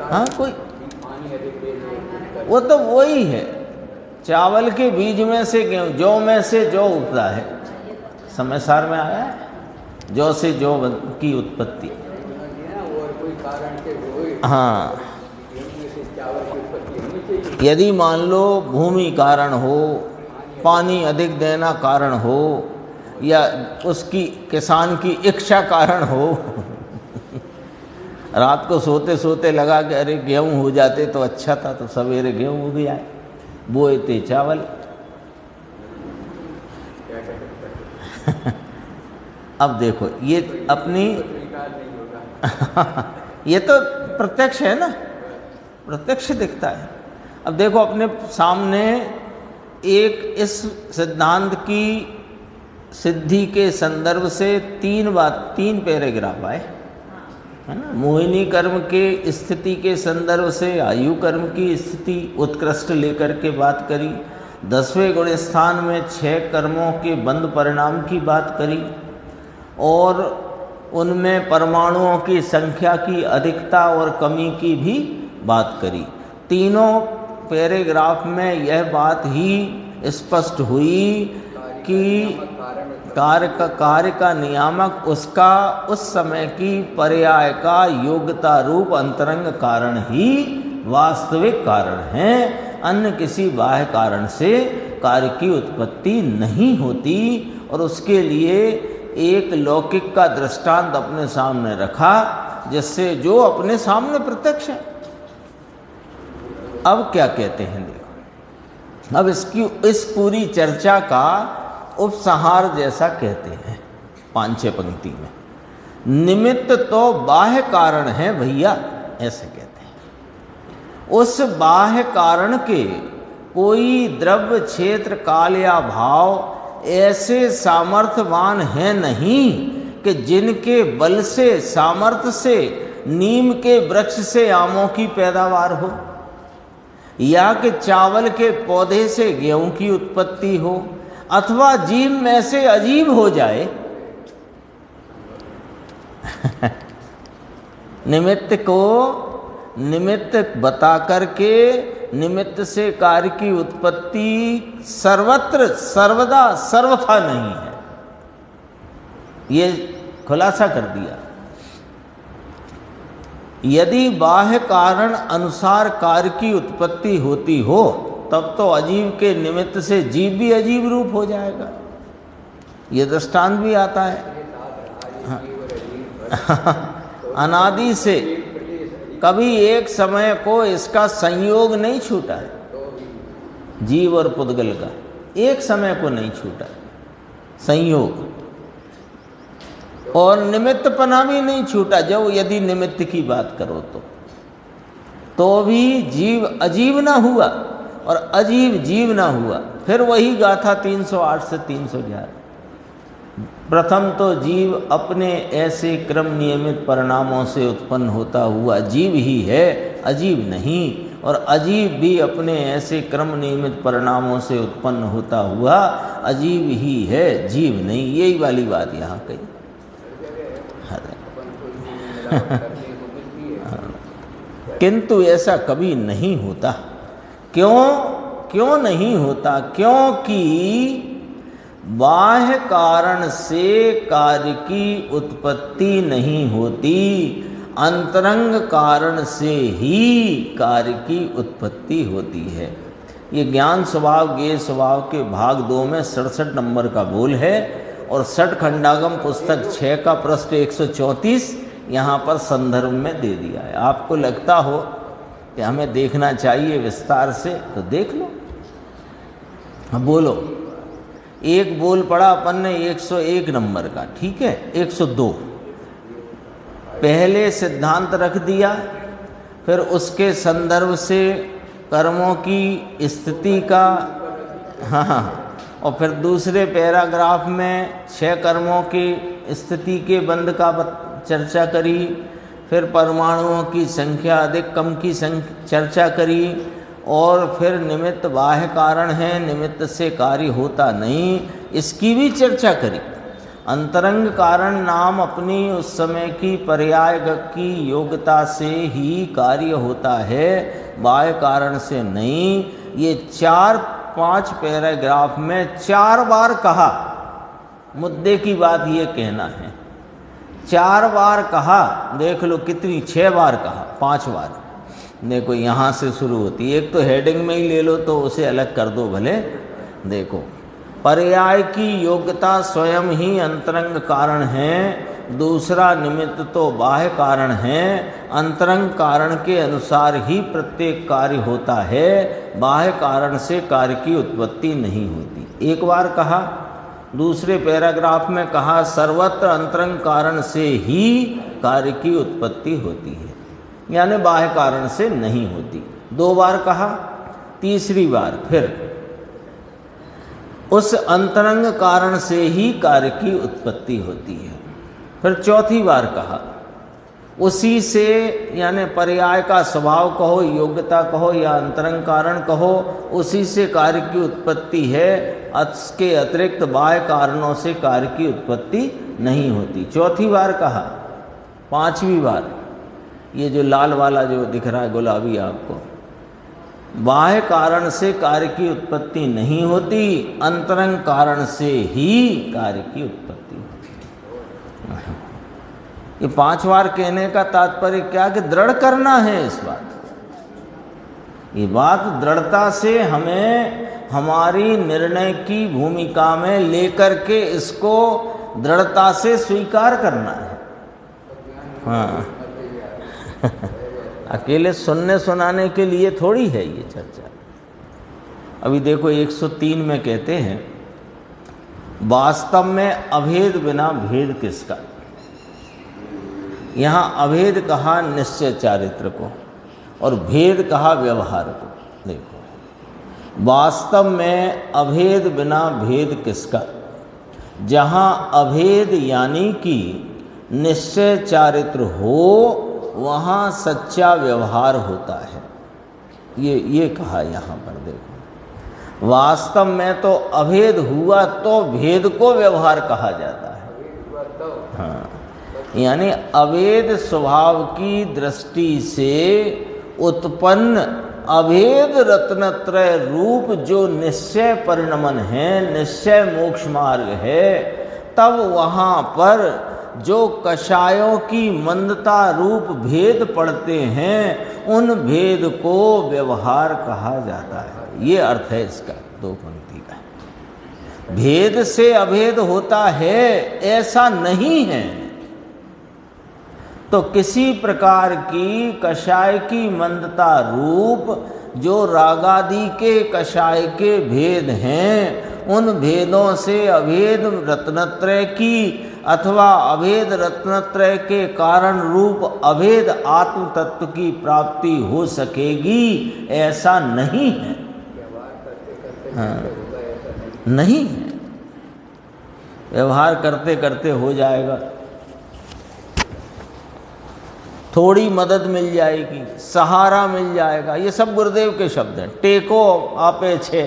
हाँ, कोई वो तो वही है, चावल के बीज में से गेहूं, जौ में से जौ उगता है, समय सार में आया है, जौ से जौ की उत्पत्ति। हाँ, यदि मान लो भूमि कारण हो, पानी अधिक देना कारण हो, या उसकी किसान की इच्छा कारण हो, रात को सोते सोते लगा कि अरे गेहूं हो जाते तो अच्छा था, तो सवेरे गेहूं उग जाए, बोए थे चावल। अब देखो ये अपनी ये तो प्रत्यक्ष है ना, प्रत्यक्ष दिखता है। अब देखो अपने सामने एक इस सिद्धांत की सिद्धि के संदर्भ से 3 पैराग्राफ आए, है ना। मोहिनी कर्म के स्थिति के संदर्भ से आयु कर्म की स्थिति उत्कृष्ट लेकर के बात करी, 10वें गुण स्थान में 6 कर्मों के बंद परिणाम की बात करी, और उनमें परमाणुओं की संख्या की अधिकता और कमी की भी बात करी। तीनों पैराग्राफ में यह बात ही स्पष्ट हुई कि कार्य का नियामक उसका उस समय की पर्याय का योग्यता रूप अंतरंग कारण ही वास्तविक कारण है, अन्य किसी बाह्य कारण से कार्य की उत्पत्ति नहीं होती। और उसके लिए एक लौकिक का दृष्टांत अपने सामने रखा, जिससे जो अपने सामने प्रत्यक्ष है। अब क्या कहते हैं देखो, अब इस पूरी चर्चा का उपसंहार जैसा कहते हैं 5-6 पंक्ति में। निमित्त तो बाह्य कारण है भैया, ऐसे कहते हैं। उस बाह्य कारण के कोई द्रव्य, क्षेत्र, काल या भाव ऐसे सामर्थ्यवान है नहीं कि जिनके बल से, सामर्थ्य से नीम के वृक्ष से आमों की पैदावार हो, या कि चावल के पौधे से गेहूं की उत्पत्ति हो, अथवा जीव में से अजीब हो जाए। निमित्त को निमित्त बता करके निमित्त से कार्य की उत्पत्ति सर्वत्र, सर्वदा, सर्वथा नहीं है, ये खुलासा कर दिया। यदि बाह्य कारण अनुसार कार्य की उत्पत्ति होती हो, तब तो अजीब के निमित्त से जीव भी अजीब रूप हो जाएगा। ये दृष्टांत भी आता है। अनादि से कभी एक समय को इसका संयोग नहीं छूटा है, जीव और पुद्गल का एक समय को नहीं छूटा संयोग, और निमित्तपना भी नहीं छूटा। जब यदि निमित्त की बात करो तो भी जीव अजीब ना हुआ और अजीब जीव ना हुआ। फिर वही गाथा 308 से 311। प्रथम तो जीव अपने ऐसे क्रम नियमित परिणामों से उत्पन्न होता हुआ जीव ही है, अजीब नहीं, और अजीब भी अपने ऐसे क्रम नियमित परिणामों से उत्पन्न होता हुआ अजीब ही है, जीव नहीं। यही वाली बात यहाँ कही। किंतु ऐसा कभी नहीं होता। क्यों नहीं होता? क्योंकि बाह्य कारण से कार्य की उत्पत्ति नहीं होती, अंतरंग कारण से ही कार्य की उत्पत्ति होती है। ये ज्ञान स्वभाव ज्ञेय स्वभाव के भाग 2 में 67 नंबर का बोल है, और षट खंडागम पुस्तक 6 का पृष्ठ 134 यहाँ पर संदर्भ में दे दिया है। आपको लगता हो कि हमें देखना चाहिए विस्तार से, तो देख लो। हाँ बोलो। एक बोल पढ़ा अपन ने 101 नंबर का, ठीक है। 102 पहले सिद्धांत रख दिया, फिर उसके संदर्भ से कर्मों की स्थिति का, हाँ, और फिर दूसरे पैराग्राफ में 6 कर्मों की स्थिति के बंध का चर्चा करी, फिर परमाणुओं की संख्या अधिक कम की चर्चा करी, और फिर निमित्त बाह्य कारण है, निमित्त से कार्य होता नहीं, इसकी भी चर्चा करी। अंतरंग कारण नाम अपनी उस समय की पर्याय की योग्यता से ही कार्य होता है, बाह्य कारण से नहीं। ये 4-5 पैराग्राफ में 4 बार कहा। मुद्दे की बात ये कहना है, 4 बार कहा। देख लो कितनी, 6 बार कहा, 5 बार। देखो यहाँ से शुरू होती है। एक तो हेडिंग में ही ले लो, तो उसे अलग कर दो भले। देखो, पर्याय की योग्यता स्वयं ही अंतरंग कारण है, दूसरा निमित्त तो बाह्य कारण है। अंतरंग कारण के अनुसार ही प्रत्येक कार्य होता है, बाह्य कारण से कार्य की उत्पत्ति नहीं होती। एक बार कहा। दूसरे पैराग्राफ में कहा सर्वत्र अंतरंग कारण से ही कार्य की उत्पत्ति होती है, यानी बाह्य कारण से नहीं होती। 2 बार कहा। तीसरी बार फिर उस अंतरंग कारण से ही कार्य की उत्पत्ति होती है। फिर चौथी बार कहा उसी से, यानी पर्याय का स्वभाव कहो, योग्यता कहो या अंतरंग कारण कहो, उसी से कार्य की उत्पत्ति है, उसके अतिरिक्त बाह्य कारणों से कार्य की उत्पत्ति नहीं होती। चौथी बार कहा। 5वीं बार ये जो लाल वाला जो दिख रहा है गुलाबी आपको, बाह्य कारण से कार्य की उत्पत्ति नहीं होती, अंतरंग कारण से ही कार्य की उत्पत्ति होती है। ये 5 बार कहने का तात्पर्य क्या कि दृढ़ करना है इस बात। ये बात दृढ़ता से हमें हमारी निर्णय की भूमिका में लेकर के इसको दृढ़ता से स्वीकार करना है। हाँ अकेले सुनने सुनाने के लिए थोड़ी है ये चर्चा। अभी देखो 103 में कहते हैं, वास्तव में अभेद बिना भेद किसका। यहाँ अभेद कहा निश्चय चारित्र को और भेद कहा व्यवहार को। देखो वास्तव में अभेद बिना भेद किसका। जहाँ अभेद यानी कि निश्चय चारित्र हो वहाँ सच्चा व्यवहार होता है। ये कहा यहाँ पर। देखो वास्तव में तो अभेद हुआ तो भेद को व्यवहार कहा जाता है। हाँ यानी अभेद स्वभाव की दृष्टि से उत्पन्न अभेद रत्नत्रय रूप जो निश्चय परिणमन है, निश्चय मोक्ष मार्ग है, तब वहाँ पर जो कषायों की मंदता रूप भेद पड़ते हैं उन भेद को व्यवहार कहा जाता है। ये अर्थ है इसका दो पंक्ति का। भेद से अभेद होता है ऐसा नहीं है। तो किसी प्रकार की कषाय की मंदता रूप जो रागादि के कषाय के भेद हैं उन भेदों से अभेद रत्नत्रय की अथवा अभेद रत्नत्रय के कारण रूप अभेद आत्म तत्व की प्राप्ति हो सकेगी ऐसा नहीं है। हाँ, नहीं है। व्यवहार करते करते हो जाएगा, थोड़ी मदद मिल जाएगी, सहारा मिल जाएगा। ये सब गुरुदेव के शब्द हैं। टेको आपे छे,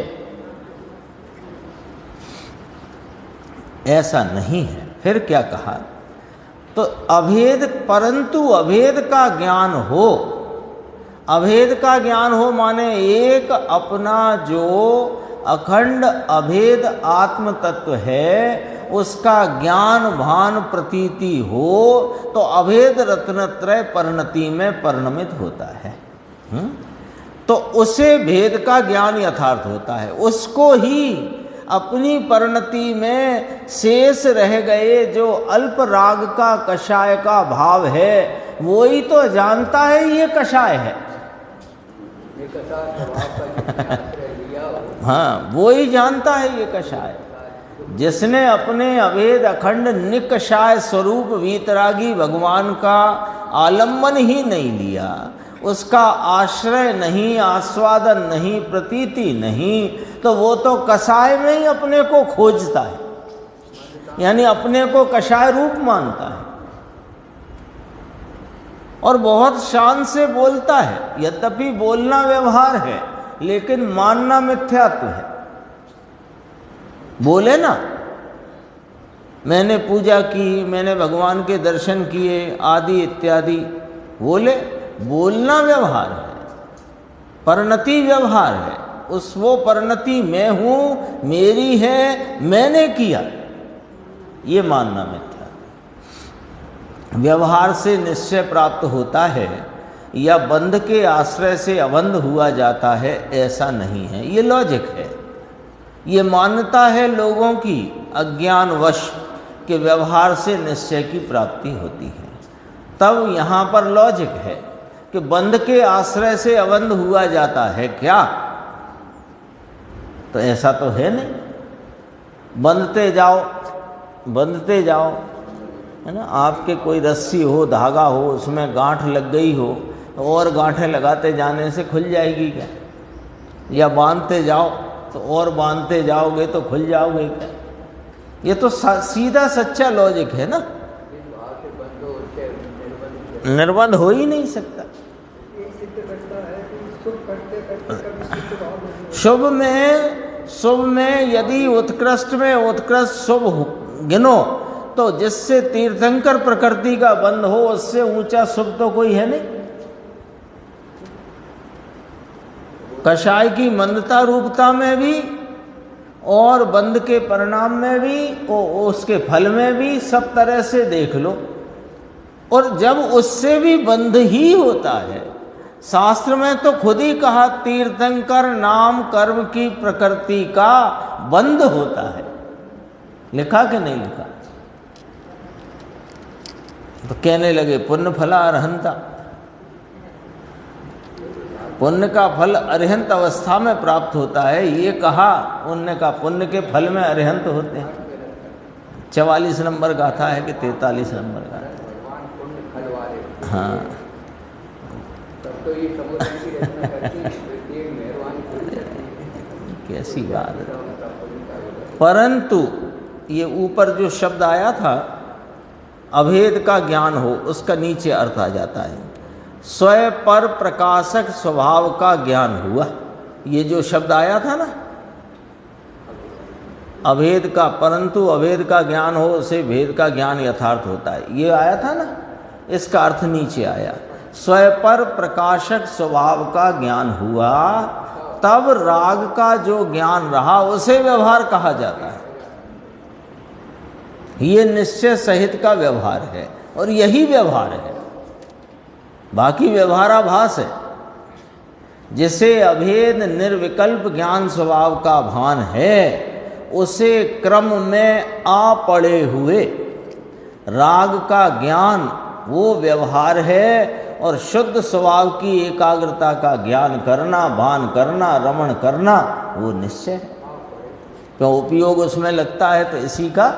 ऐसा नहीं है। फिर क्या कहा, तो अभेद, परंतु अभेद का ज्ञान हो। अभेद का ज्ञान हो माने एक अपना जो अखंड अभेद आत्म तत्व है उसका ज्ञान भान प्रतीति हो तो अभेद रत्नत्रय परिणति में परिणमित होता है। तो उसे भेद का ज्ञान यथार्थ होता है। उसको ही अपनी परिणति में शेष रह गए जो अल्प राग का कषाय का भाव है वो ही तो जानता है ये कषाय है। हाँ वो ही जानता है ये कषाय। जिसने अपने अभेद अखंड निकषाय स्वरूप वीतरागी भगवान का आलम्बन ही नहीं लिया, उसका आश्रय नहीं, आस्वादन नहीं, प्रतीति नहीं, तो वो तो कषाय में ही अपने को खोजता है, यानी अपने को कषाय रूप मानता है और बहुत शान से बोलता है। यद्यपि बोलना व्यवहार है लेकिन मानना मिथ्यात्व है। बोले ना, मैंने पूजा की, मैंने भगवान के दर्शन किए आदि इत्यादि, बोले, बोलना व्यवहार है, परिणति व्यवहार है। उस वो परिणति मैं हूँ, मेरी है, मैंने किया, ये मानना मिथ्या। व्यवहार से निश्चय प्राप्त होता है या बंध के आश्रय से अबंध हुआ जाता है ऐसा नहीं है। ये लॉजिक है, ये मान्यता है लोगों की अज्ञानवश के व्यवहार से निश्चय की प्राप्ति होती है। तब यहाँ पर लॉजिक है कि बंध के आश्रय से अबंध हुआ जाता है क्या, तो ऐसा तो है नहीं। बंधते जाओ, है ना। आपके कोई रस्सी हो, धागा हो, उसमें गांठ लग गई हो तो और गांठें लगाते जाने से खुल जाएगी क्या? या बांधते जाओ तो और बांधते जाओगे तो खुल जाओगे क्या? ये तो सीधा सच्चा लॉजिक है ना। निर्बंध हो ही नहीं सकता। शुभ में यदि उत्कृष्ट में उत्कृष्ट शुभ गिनो तो जिससे तीर्थंकर प्रकृति का बंध हो उससे ऊंचा शुभ तो कोई है नहीं। कषाय की मंदता रूपता में भी और बंध के परिणाम में भी उसके फल में भी सब तरह से देख लो। और जब उससे भी बंध ही होता है, शास्त्र में तो खुद ही कहा तीर्थंकर नाम कर्म की प्रकृति का बंध होता है। लिखा कि नहीं लिखा? तो कहने लगे पुण्य फला अरहंता, पुण्य का फल अरिहंत अवस्था में प्राप्त होता है। ये कहा उनने कहा पुण्य के फल में अरिहंत होते हैं। 44 नंबर गाथा है कि 43 नंबर गाथा? हाँ कैसी बात है। परंतु ये ऊपर जो शब्द आया था अभेद का ज्ञान हो, उसका नीचे अर्थ आ जाता है स्वयं पर प्रकाशक स्वभाव का ज्ञान हुआ। ये जो शब्द आया था ना अभेद का, परंतु अभेद का ज्ञान हो उसे भेद का ज्ञान यथार्थ होता है, ये आया था ना, इसका अर्थ नीचे आया स्वयं पर प्रकाशक स्वभाव का ज्ञान हुआ, तब राग का जो ज्ञान रहा उसे व्यवहार कहा जाता है। ये निश्चय सहित का व्यवहार है और यही व्यवहार है, बाकी व्यवहाराभास है। जिसे अभेद निर्विकल्प ज्ञान स्वभाव का भान है उसे क्रम में आ पड़े हुए राग का ज्ञान वो व्यवहार है, और शुद्ध स्वभाव की एकाग्रता का ज्ञान करना, भान करना, रमण करना वो निश्चय है। क्यों उपयोग उसमें लगता है तो इसी का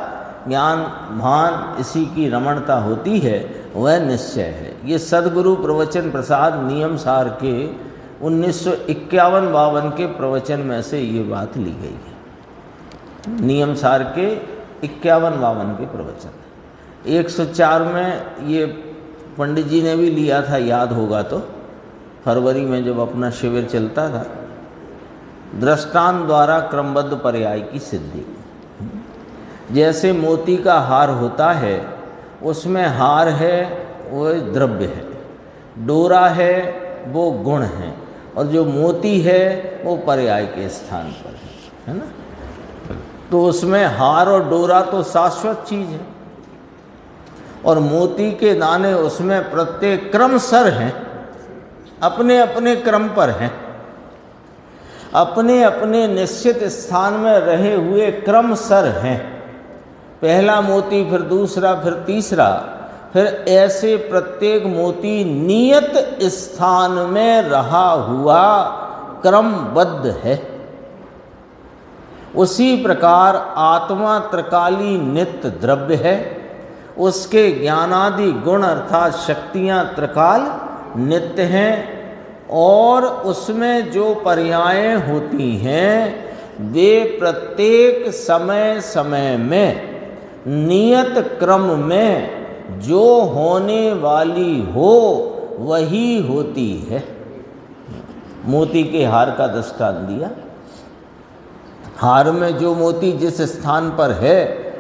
ज्ञान भान, इसी की रमणता होती है, वह निश्चय है। ये सद्गुरु प्रवचन प्रसाद नियम सार के 1951-52 के प्रवचन में से ये बात ली गई है। नियम सार के 51-52 के प्रवचन 104 में ये पंडित जी ने भी लिया था, याद होगा तो, फरवरी में जब अपना शिविर चलता था, दृष्टांत द्वारा क्रमबद्ध पर्याय की सिद्धि। जैसे मोती का हार होता है, उसमें हार है वो द्रव्य है, डोरा है वो गुण है, और जो मोती है वो पर्याय के स्थान पर है ना। तो उसमें हार और डोरा तो शाश्वत चीज है, और मोती के दाने उसमें प्रत्येक क्रमशर हैं, अपने अपने क्रम पर हैं, अपने अपने निश्चित स्थान में रहे हुए क्रमशर हैं। पहला मोती, फिर दूसरा, फिर तीसरा, फिर ऐसे प्रत्येक मोती नियत स्थान में रहा हुआ क्रमबद्ध है। उसी प्रकार आत्मा त्रिकाली नित्य द्रव्य है, उसके ज्ञानादि गुण अर्थात शक्तियाँ त्रिकाल नित्य हैं, और उसमें जो पर्यायें होती हैं वे प्रत्येक समय समय में नियत क्रम में जो होने वाली हो वही होती है। मोती के हार का दृष्टांत दिया। हार में जो मोती जिस स्थान पर है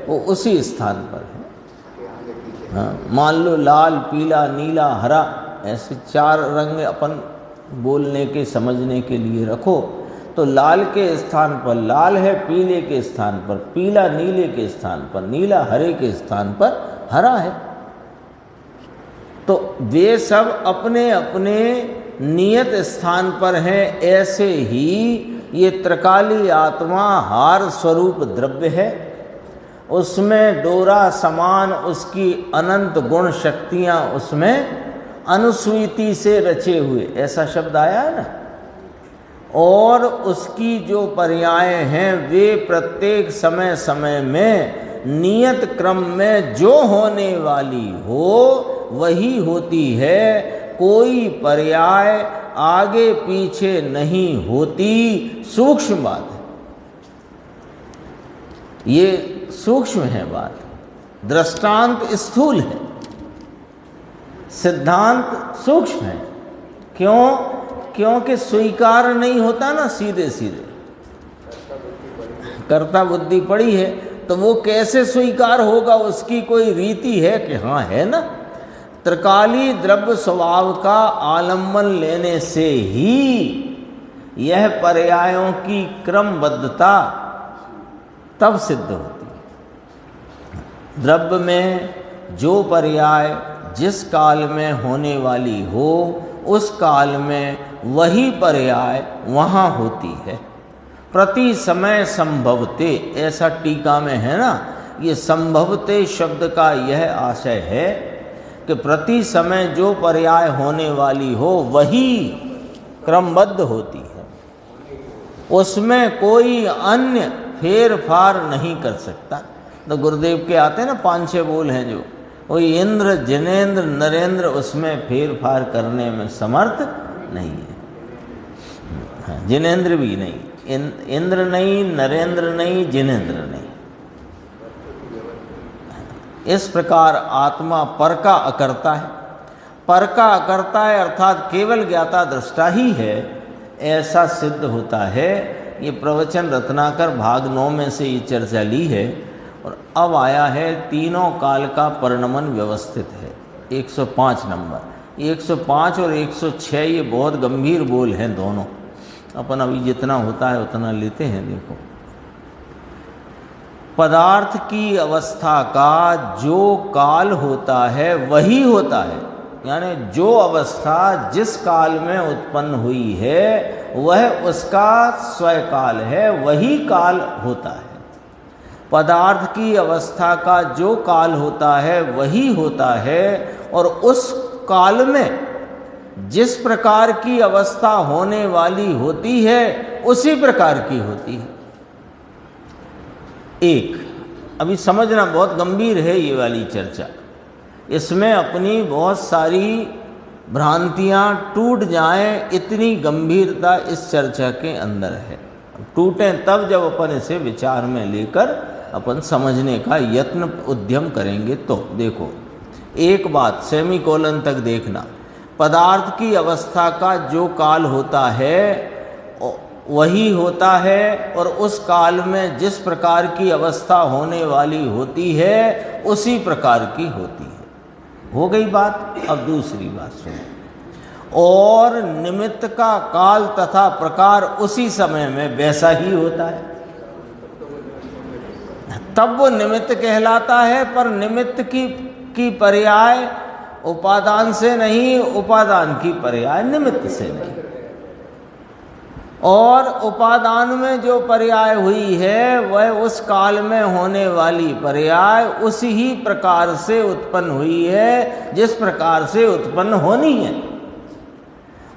वो उसी स्थान पर है। हाँ, मान लो लाल, पीला, नीला, हरा, ऐसे 4 रंग अपन बोलने के समझने के लिए रखो, तो लाल के स्थान पर लाल है, पीले के स्थान पर पीला, नीले के स्थान पर नीला, हरे के स्थान पर हरा है। तो वे सब अपने अपने नियत स्थान पर हैं। ऐसे ही ये त्रिकाली आत्मा हार स्वरूप द्रव्य है, उसमें डोरा समान उसकी अनंत गुण शक्तियाँ उसमें अनुस्वीति से रचे हुए, ऐसा शब्द आया है ना। और उसकी जो पर्याय हैं वे प्रत्येक समय समय में नियत क्रम में जो होने वाली हो वही होती है। कोई पर्याय आगे पीछे नहीं होती। सूक्ष्म बात है, ये सूक्ष्म है बात। दृष्टांत स्थूल है, सिद्धांत सूक्ष्म है। क्यों? क्योंकि स्वीकार नहीं होता ना सीधे सीधे, कर्ता बुद्धि पड़ी है, तो वो कैसे स्वीकार होगा? उसकी कोई रीति है कि हाँ है ना। त्रिकाली द्रव्य स्वभाव का आलम्बन लेने से ही यह पर्यायों की क्रमबद्धता तब सिद्ध होती है। द्रव्य में जो पर्याय जिस काल में होने वाली हो उस काल में वही पर्याय वहाँ होती है। प्रति समय संभवते, ऐसा टीका में है ना। ये संभवते शब्द का यह आशय है कि प्रति समय जो पर्याय होने वाली हो वही क्रमबद्ध होती है, उसमें कोई अन्य फेर फार नहीं कर सकता। तो गुरुदेव के आते हैं ना 5-6 बोल हैं जो, कोई इंद्र जिनेंद्र नरेंद्र उसमें फेर फार करने में समर्थ नहीं है। जिनेंद्र भी नहीं, इंद्र नहीं, नरेंद्र नहीं, जिनेंद्र नहीं। इस प्रकार आत्मा पर का अकर्ता है। पर का अकर्ता है अर्थात केवल ज्ञाता दृष्टा ही है, ऐसा सिद्ध होता है। ये प्रवचन रत्नाकर भाग 9 में से ये चर्चा ली है। और अब आया है तीनों काल का परिणमन व्यवस्थित है, 105 नंबर। 105 और 106 ये बहुत गंभीर बोल हैं दोनों। अपन अभी जितना होता है उतना लेते हैं। देखो, पदार्थ की अवस्था का जो काल होता है वही होता है, यानी जो अवस्था जिस काल में उत्पन्न हुई है वह उसका स्वकाल है, वही काल होता है। पदार्थ की अवस्था का जो काल होता है वही होता है, और उस काल में जिस प्रकार की अवस्था होने वाली होती है उसी प्रकार की होती है। एक अभी समझना बहुत गंभीर है ये वाली चर्चा, इसमें अपनी बहुत सारी भ्रांतियां टूट जाएं, इतनी गंभीरता इस चर्चा के अंदर है। टूटें तब जब अपन इसे विचार में लेकर अपन समझने का यत्न उद्यम करेंगे। तो देखो, एक बात सेमीकोलन तक देखना, पदार्थ की अवस्था का जो काल होता है वही होता है, और उस काल में जिस प्रकार की अवस्था होने वाली होती है उसी प्रकार की होती है। हो गई बात। अब दूसरी बात सुनो, और निमित्त का काल तथा प्रकार उसी समय में वैसा ही होता है, तब वो निमित्त कहलाता है। पर निमित्त की पर्याय उपादान से नहीं, उपादान की पर्याय निमित्त से नहीं। और उपादान में जो पर्याय हुई है वह उस काल में होने वाली पर्याय उसी ही प्रकार से उत्पन्न हुई है जिस प्रकार से उत्पन्न होनी है,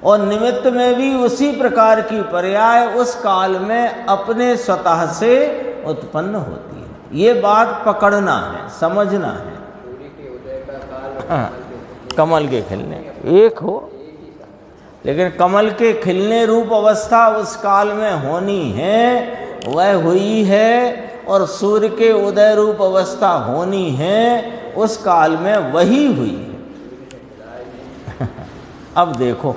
और निमित्त में भी उसी प्रकार की पर्याय उस काल में अपने स्वतः से उत्पन्न होती है। ये बात पकड़ना है, समझना है। हाँ, कमल के खिलने एक हो, लेकिन कमल के खिलने रूप अवस्था उस काल में होनी है वह हुई है, और सूर्य के उदय रूप अवस्था होनी है उस काल में वही हुई है। अब देखो,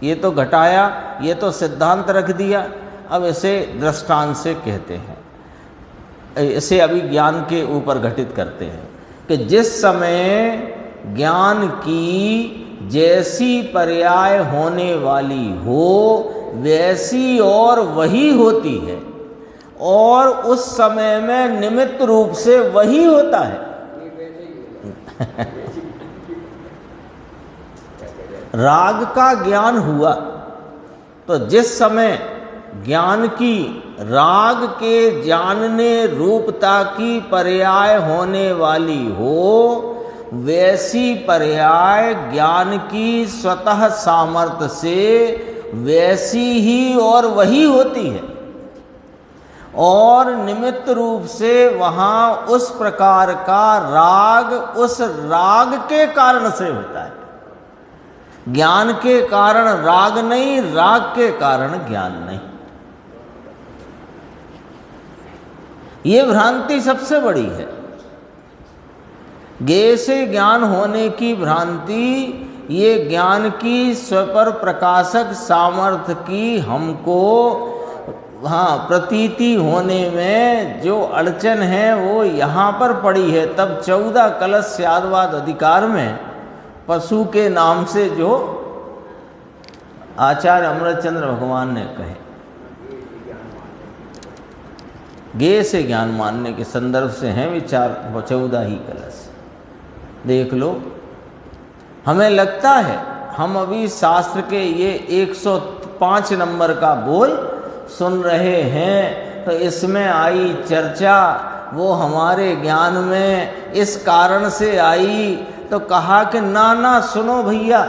ये तो घटाया, ये तो सिद्धांत रख दिया। अब इसे दृष्टांत से कहते हैं, इसे अभी ज्ञान के ऊपर घटित करते हैं कि जिस समय ज्ञान की जैसी पर्याय होने वाली हो वैसी और वही होती है, और उस समय में निमित्त रूप से वही होता है। राग का ज्ञान हुआ तो जिस समय ज्ञान की राग के जानने रूपता की पर्याय होने वाली हो वैसी पर्याय ज्ञान की स्वतः सामर्थ्य से वैसी ही और वही होती है, और निमित्त रूप से वहाँ उस प्रकार का राग उस राग के कारण से होता है। ज्ञान के कारण राग नहीं, राग के कारण ज्ञान नहीं। ये भ्रांति सबसे बड़ी है। ज्ञेय से ज्ञान होने की भ्रांति, ये ज्ञान की स्वपर प्रकाशक सामर्थ्य की हमको प्रतीति होने में जो अड़चन है वो यहाँ पर पड़ी है। तब 14 कलश स्यादवाद अधिकार में पशु के नाम से जो आचार्य अमृतचंद्र भगवान ने कहे, ज्ञेय से ज्ञान मानने के संदर्भ से हैं विचार 14 ही कलश। देख लो, हमें लगता है हम अभी शास्त्र के ये 105 नंबर का बोल सुन रहे हैं तो इसमें आई चर्चा वो हमारे ज्ञान में इस कारण से आई, तो कहा कि ना ना सुनो भैया,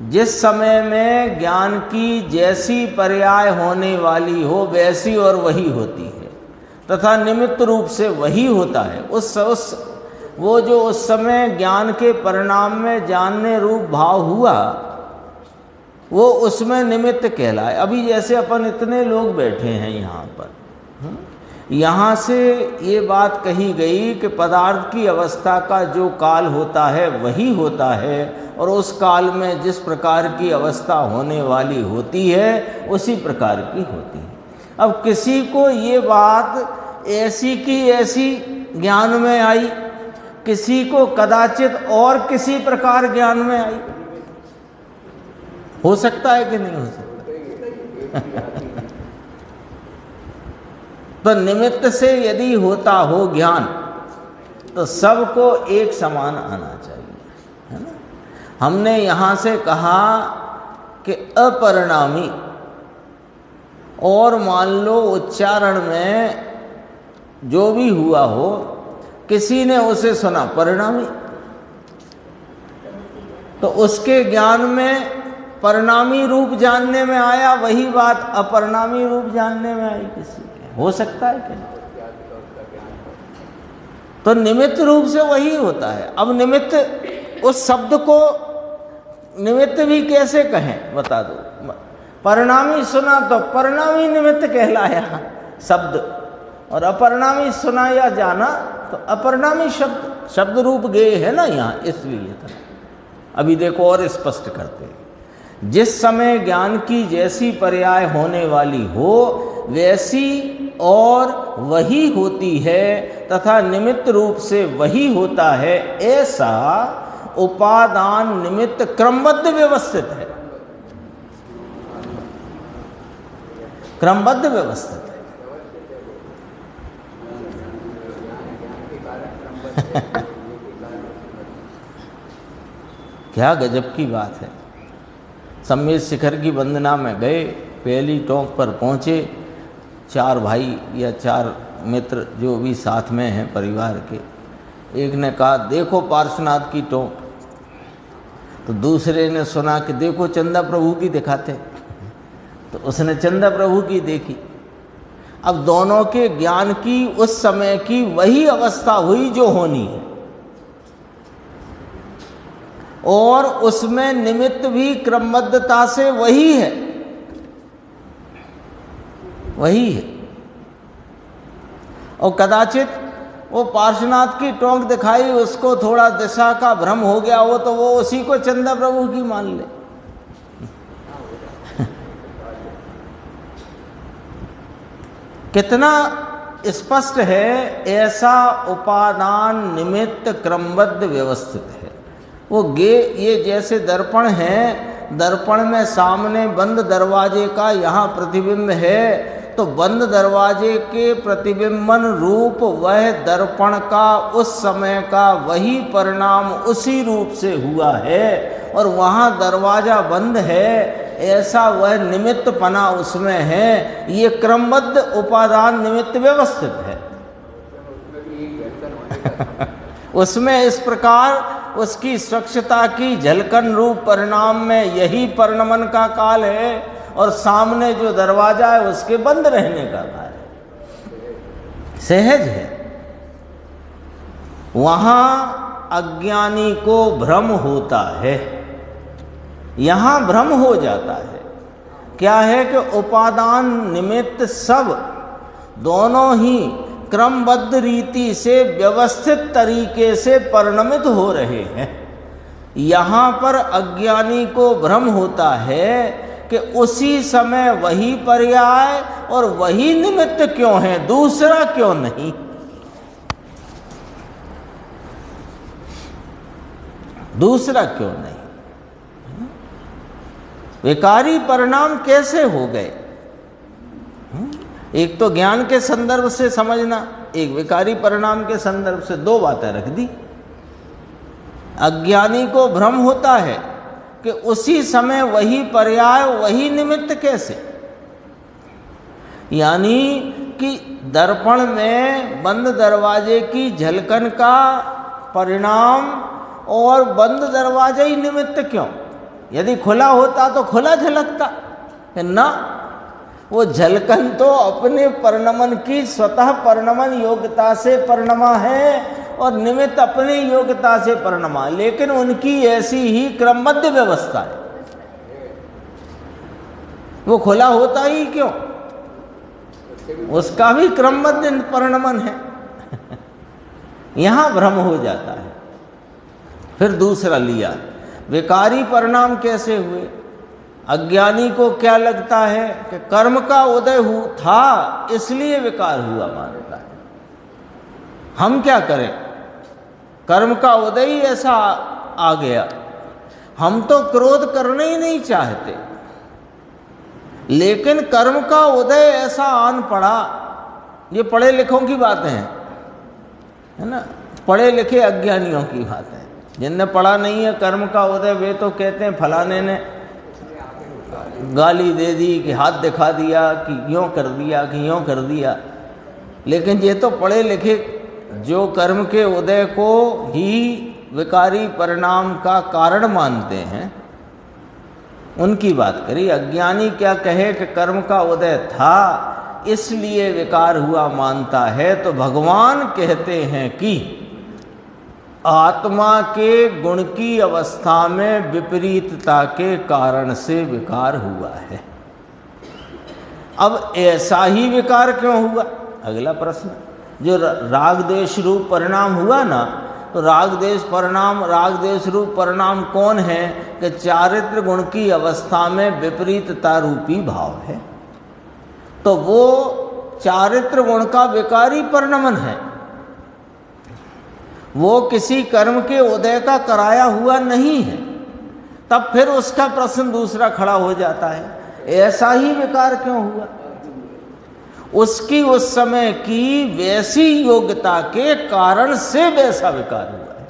जिस समय में ज्ञान की जैसी पर्याय होने वाली हो वैसी और वही होती है तथा निमित्त रूप से वही होता है। वो जो उस समय ज्ञान के परिणाम में जानने रूप भाव हुआ वो उसमें निमित्त कहलाए। अभी जैसे अपन इतने लोग बैठे हैं यहाँ पर, यहाँ से ये बात कही गई कि पदार्थ की अवस्था का जो काल होता है वही होता है और उस काल में जिस प्रकार की अवस्था होने वाली होती है उसी प्रकार की होती है। अब किसी को ये बात ऐसी की ऐसी ज्ञान में आई, किसी को कदाचित और किसी प्रकार ज्ञान में आई। हो सकता है कि नहीं हो सकता? तो निमित्त से यदि होता हो ज्ञान तो सबको एक समान आना चाहिए, है ना। हमने यहाँ से कहा कि अपरिणामी, और मान लो उच्चारण में जो भी हुआ हो किसी ने उसे सुना परिणामी, तो उसके ज्ञान में परिणामी रूप जानने में आया, वही बात अपरिणामी रूप जानने में आई किसी के। हो सकता है कि नहीं? तो निमित्त रूप से वही होता है। अब निमित्त, उस शब्द को निमित्त भी कैसे कहें बता दो। परिणामी सुना तो परिणामी निमित्त कहलाया शब्द, और अपरिणामी सुना या जाना तो अपरिणामी शब्द रूप गए है ना यहाँ, इसलिए था। अभी देखो और स्पष्ट करते हैं। जिस समय ज्ञान की जैसी पर्याय होने वाली हो वैसी और वही होती है तथा निमित्त रूप से वही होता है, ऐसा उपादान निमित्त क्रमबद्ध व्यवस्थित है। क्रमबद्ध व्यवस्थित है। क्या गजब की बात है। सम्मेद शिखर की वंदना में गए, पहली टोंक पर पहुँचे, 4 भाई या 4 मित्र जो भी साथ में हैं परिवार के, एक ने कहा देखो पार्श्वनाथ की टोंक, तो दूसरे ने सुना कि देखो चंदा प्रभु की दिखाते, तो उसने चंदा प्रभु की देखी। अब दोनों के ज्ञान की उस समय की वही अवस्था हुई जो होनी है, और उसमें निमित्त भी क्रमबद्धता से वही है, वही है। और कदाचित वो पार्श्वनाथ की टोंक दिखाई, उसको थोड़ा दिशा का भ्रम हो गया हो तो वो उसी को चंदा प्रभु की मान ले। कितना स्पष्ट है। ऐसा उपादान निमित्त क्रमबद्ध व्यवस्थित है। वो ये जैसे दर्पण है, दर्पण में सामने बंद दरवाजे का यहाँ प्रतिबिंब है, तो बंद दरवाजे के प्रतिबिंबन रूप वह दर्पण का उस समय का वही परिणाम उसी रूप से हुआ है, और वहाँ दरवाजा बंद है, ऐसा वह निमित्त पना उसमें है। ये क्रमबद्ध उपादान निमित्त व्यवस्थित है। उसमें इस प्रकार उसकी स्वच्छता की झलकन रूप परिणाम में यही परिणमन का काल है, और सामने जो दरवाजा है उसके बंद रहने का काल है। सहज है। वहां अज्ञानी को भ्रम होता है, यहां भ्रम हो जाता है। क्या है कि उपादान निमित्त सब दोनों ही क्रमबद्ध रीति से व्यवस्थित तरीके से परिणमित हो रहे हैं। यहाँ पर अज्ञानी को भ्रम होता है कि उसी समय वही पर्याय और वही निमित्त क्यों है, दूसरा क्यों नहीं। दूसरा क्यों नहीं। विकारी परिणाम कैसे हो गए। एक तो ज्ञान के संदर्भ से समझना, एक विकारी परिणाम के संदर्भ से, 2 बातें रख दी। अज्ञानी को भ्रम होता है कि उसी समय वही पर्याय वही निमित्त कैसे, यानी कि दर्पण में बंद दरवाजे की झलकन का परिणाम और बंद दरवाजा ही निमित्त क्यों? यदि खुला होता तो खुला झलकता ना, वो झलकन तो अपने परिणमन की स्वतः परिणमन योग्यता से परिणमा है और निमित्त अपनी योग्यता से परिणमा, लेकिन उनकी ऐसी ही क्रमबद्ध व्यवस्था है, वो खुला होता ही क्यों? उसका भी क्रमबद्ध परिणमन है। यहां भ्रम हो जाता है। फिर दूसरा लिया, विकारी परिणाम कैसे हुए? अज्ञानी को क्या लगता है कि कर्म का उदय था इसलिए विकार हुआ मानता है। हम क्या करें, कर्म का उदय ही ऐसा आ गया, हम तो क्रोध करना ही नहीं चाहते, लेकिन कर्म का उदय ऐसा आन पड़ा। ये पढ़े लिखों की बातें हैं, है ना, पढ़े लिखे अज्ञानियों की बात है। जिनने पढ़ा नहीं है कर्म का उदय, वे तो कहते हैं फलाने ने गाली दे दी कि हाथ दिखा दिया कि यूँ कर दिया कि यूँ कर दिया, लेकिन ये तो पढ़े लिखे जो कर्म के उदय को ही विकारी परिणाम का कारण मानते हैं उनकी बात करी। अज्ञानी क्या कहे कि कर्म का उदय था इसलिए विकार हुआ मानता है, तो भगवान कहते हैं कि आत्मा के गुण की अवस्था में विपरीतता के कारण से विकार हुआ है। अब ऐसा ही विकार क्यों हुआ? अगला प्रश्न, जो राग देश रूप परिणाम हुआ ना, तो राग देश रूप परिणाम कौन है कि चारित्र गुण की अवस्था में विपरीतता रूपी भाव है, तो वो चारित्र गुण का विकारी परिणमन है, वो किसी कर्म के उदय का कराया हुआ नहीं है। तब फिर उसका प्रश्न दूसरा खड़ा हो जाता है, ऐसा ही विकार क्यों हुआ? उसकी उस समय की वैसी योग्यता के कारण से वैसा विकार हुआ है,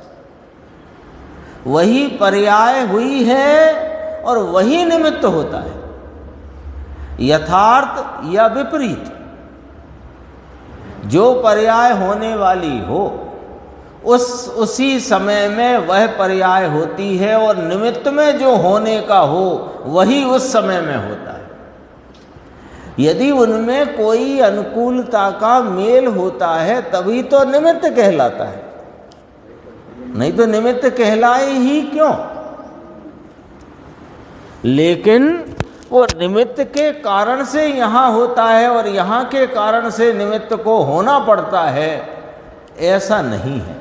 वही पर्याय हुई है और वही निमित्त होता है, यथार्थ या विपरीत। जो पर्याय होने वाली हो उसी समय में वह पर्याय होती है, और निमित्त में जो होने का हो वही उस समय में होता है। यदि उनमें कोई अनुकूलता का मेल होता है तभी तो निमित्त कहलाता है, नहीं तो निमित्त कहलाए ही क्यों? लेकिन वो निमित्त के कारण से यहाँ होता है और यहाँ के कारण से निमित्त को होना पड़ता है, ऐसा नहीं है।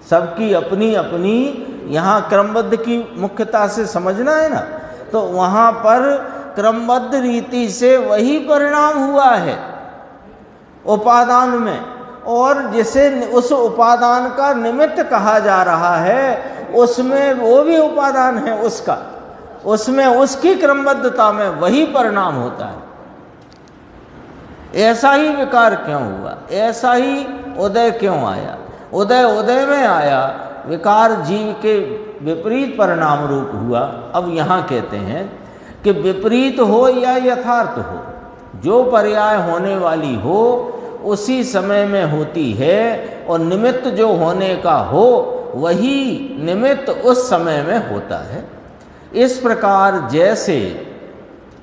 सबकी अपनी अपनी यहाँ क्रमबद्ध की मुख्यता से समझना है ना, तो वहाँ पर क्रमबद्ध रीति से वही परिणाम हुआ है उपादान में, और जिसे उस उपादान का निमित्त कहा जा रहा है उसमें वो भी उपादान है उसका, उसमें उसकी क्रमबद्धता में वही परिणाम होता है। ऐसा ही विकार क्यों हुआ? ऐसा ही उदय क्यों आया? उदय में आया, विकार जीव के विपरीत परिणाम रूप हुआ। अब यहाँ कहते हैं कि विपरीत हो या यथार्थ हो, जो पर्याय होने वाली हो उसी समय में होती है, और निमित्त जो होने का हो वही निमित्त उस समय में होता है। इस प्रकार जैसे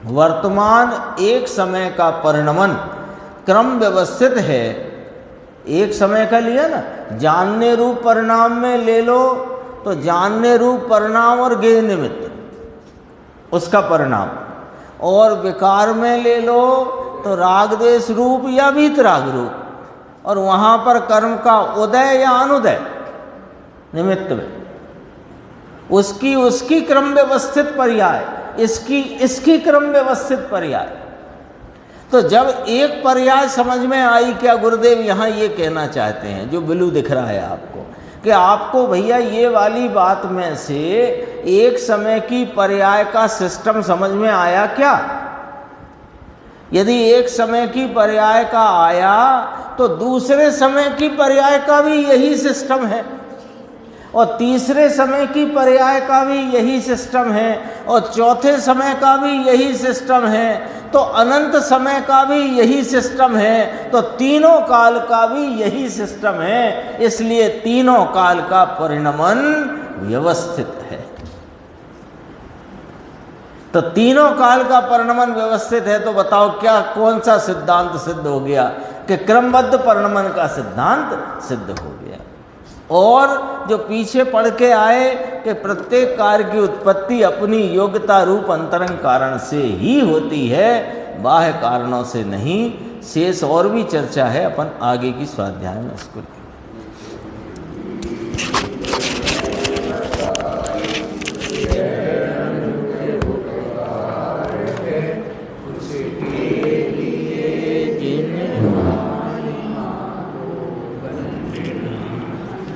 वर्तमान एक समय का परिणमन क्रम व्यवस्थित है, एक समय का लिया ना, जानने रूप परिणाम में ले लो तो जानने रूप परिणाम और ज्ञेय निमित्त उसका परिणाम, और विकार में ले लो तो राग देश रूप या वीतराग रूप, और वहाँ पर कर्म का उदय या अनुदय निमित्त में उसकी क्रम व्यवस्थित पर्याय, इसकी क्रम व्यवस्थित पर्याय। तो जब एक पर्याय समझ में आई, क्या गुरुदेव यहाँ ये कहना चाहते हैं, जो बिलू दिख रहा है आपको, कि आपको भैया ये वाली बात में से एक समय की पर्याय का सिस्टम समझ में आया क्या? यदि एक समय की पर्याय का आया तो दूसरे समय की पर्याय का भी यही सिस्टम है, और तीसरे समय की पर्याय का भी यही सिस्टम है, और चौथे समय का भी यही सिस्टम है। तो अनंत समय का भी यही सिस्टम है, तो तीनों काल का भी यही सिस्टम है, इसलिए तीनों काल का परिणमन व्यवस्थित है। तो तीनों काल का परिणमन व्यवस्थित है, तो बताओ क्या कौन सा सिद्धांत सिद्ध हो गया? कि क्रमबद्ध परिणमन का सिद्धांत सिद्ध हो गया। और जो पीछे पढ़ के आए कि प्रत्येक कार्य की उत्पत्ति अपनी योग्यता रूप अंतरंग कारण से ही होती है, बाह्य कारणों से नहीं। शेष और भी चर्चा है, अपन आगे की स्वाध्याय में उसको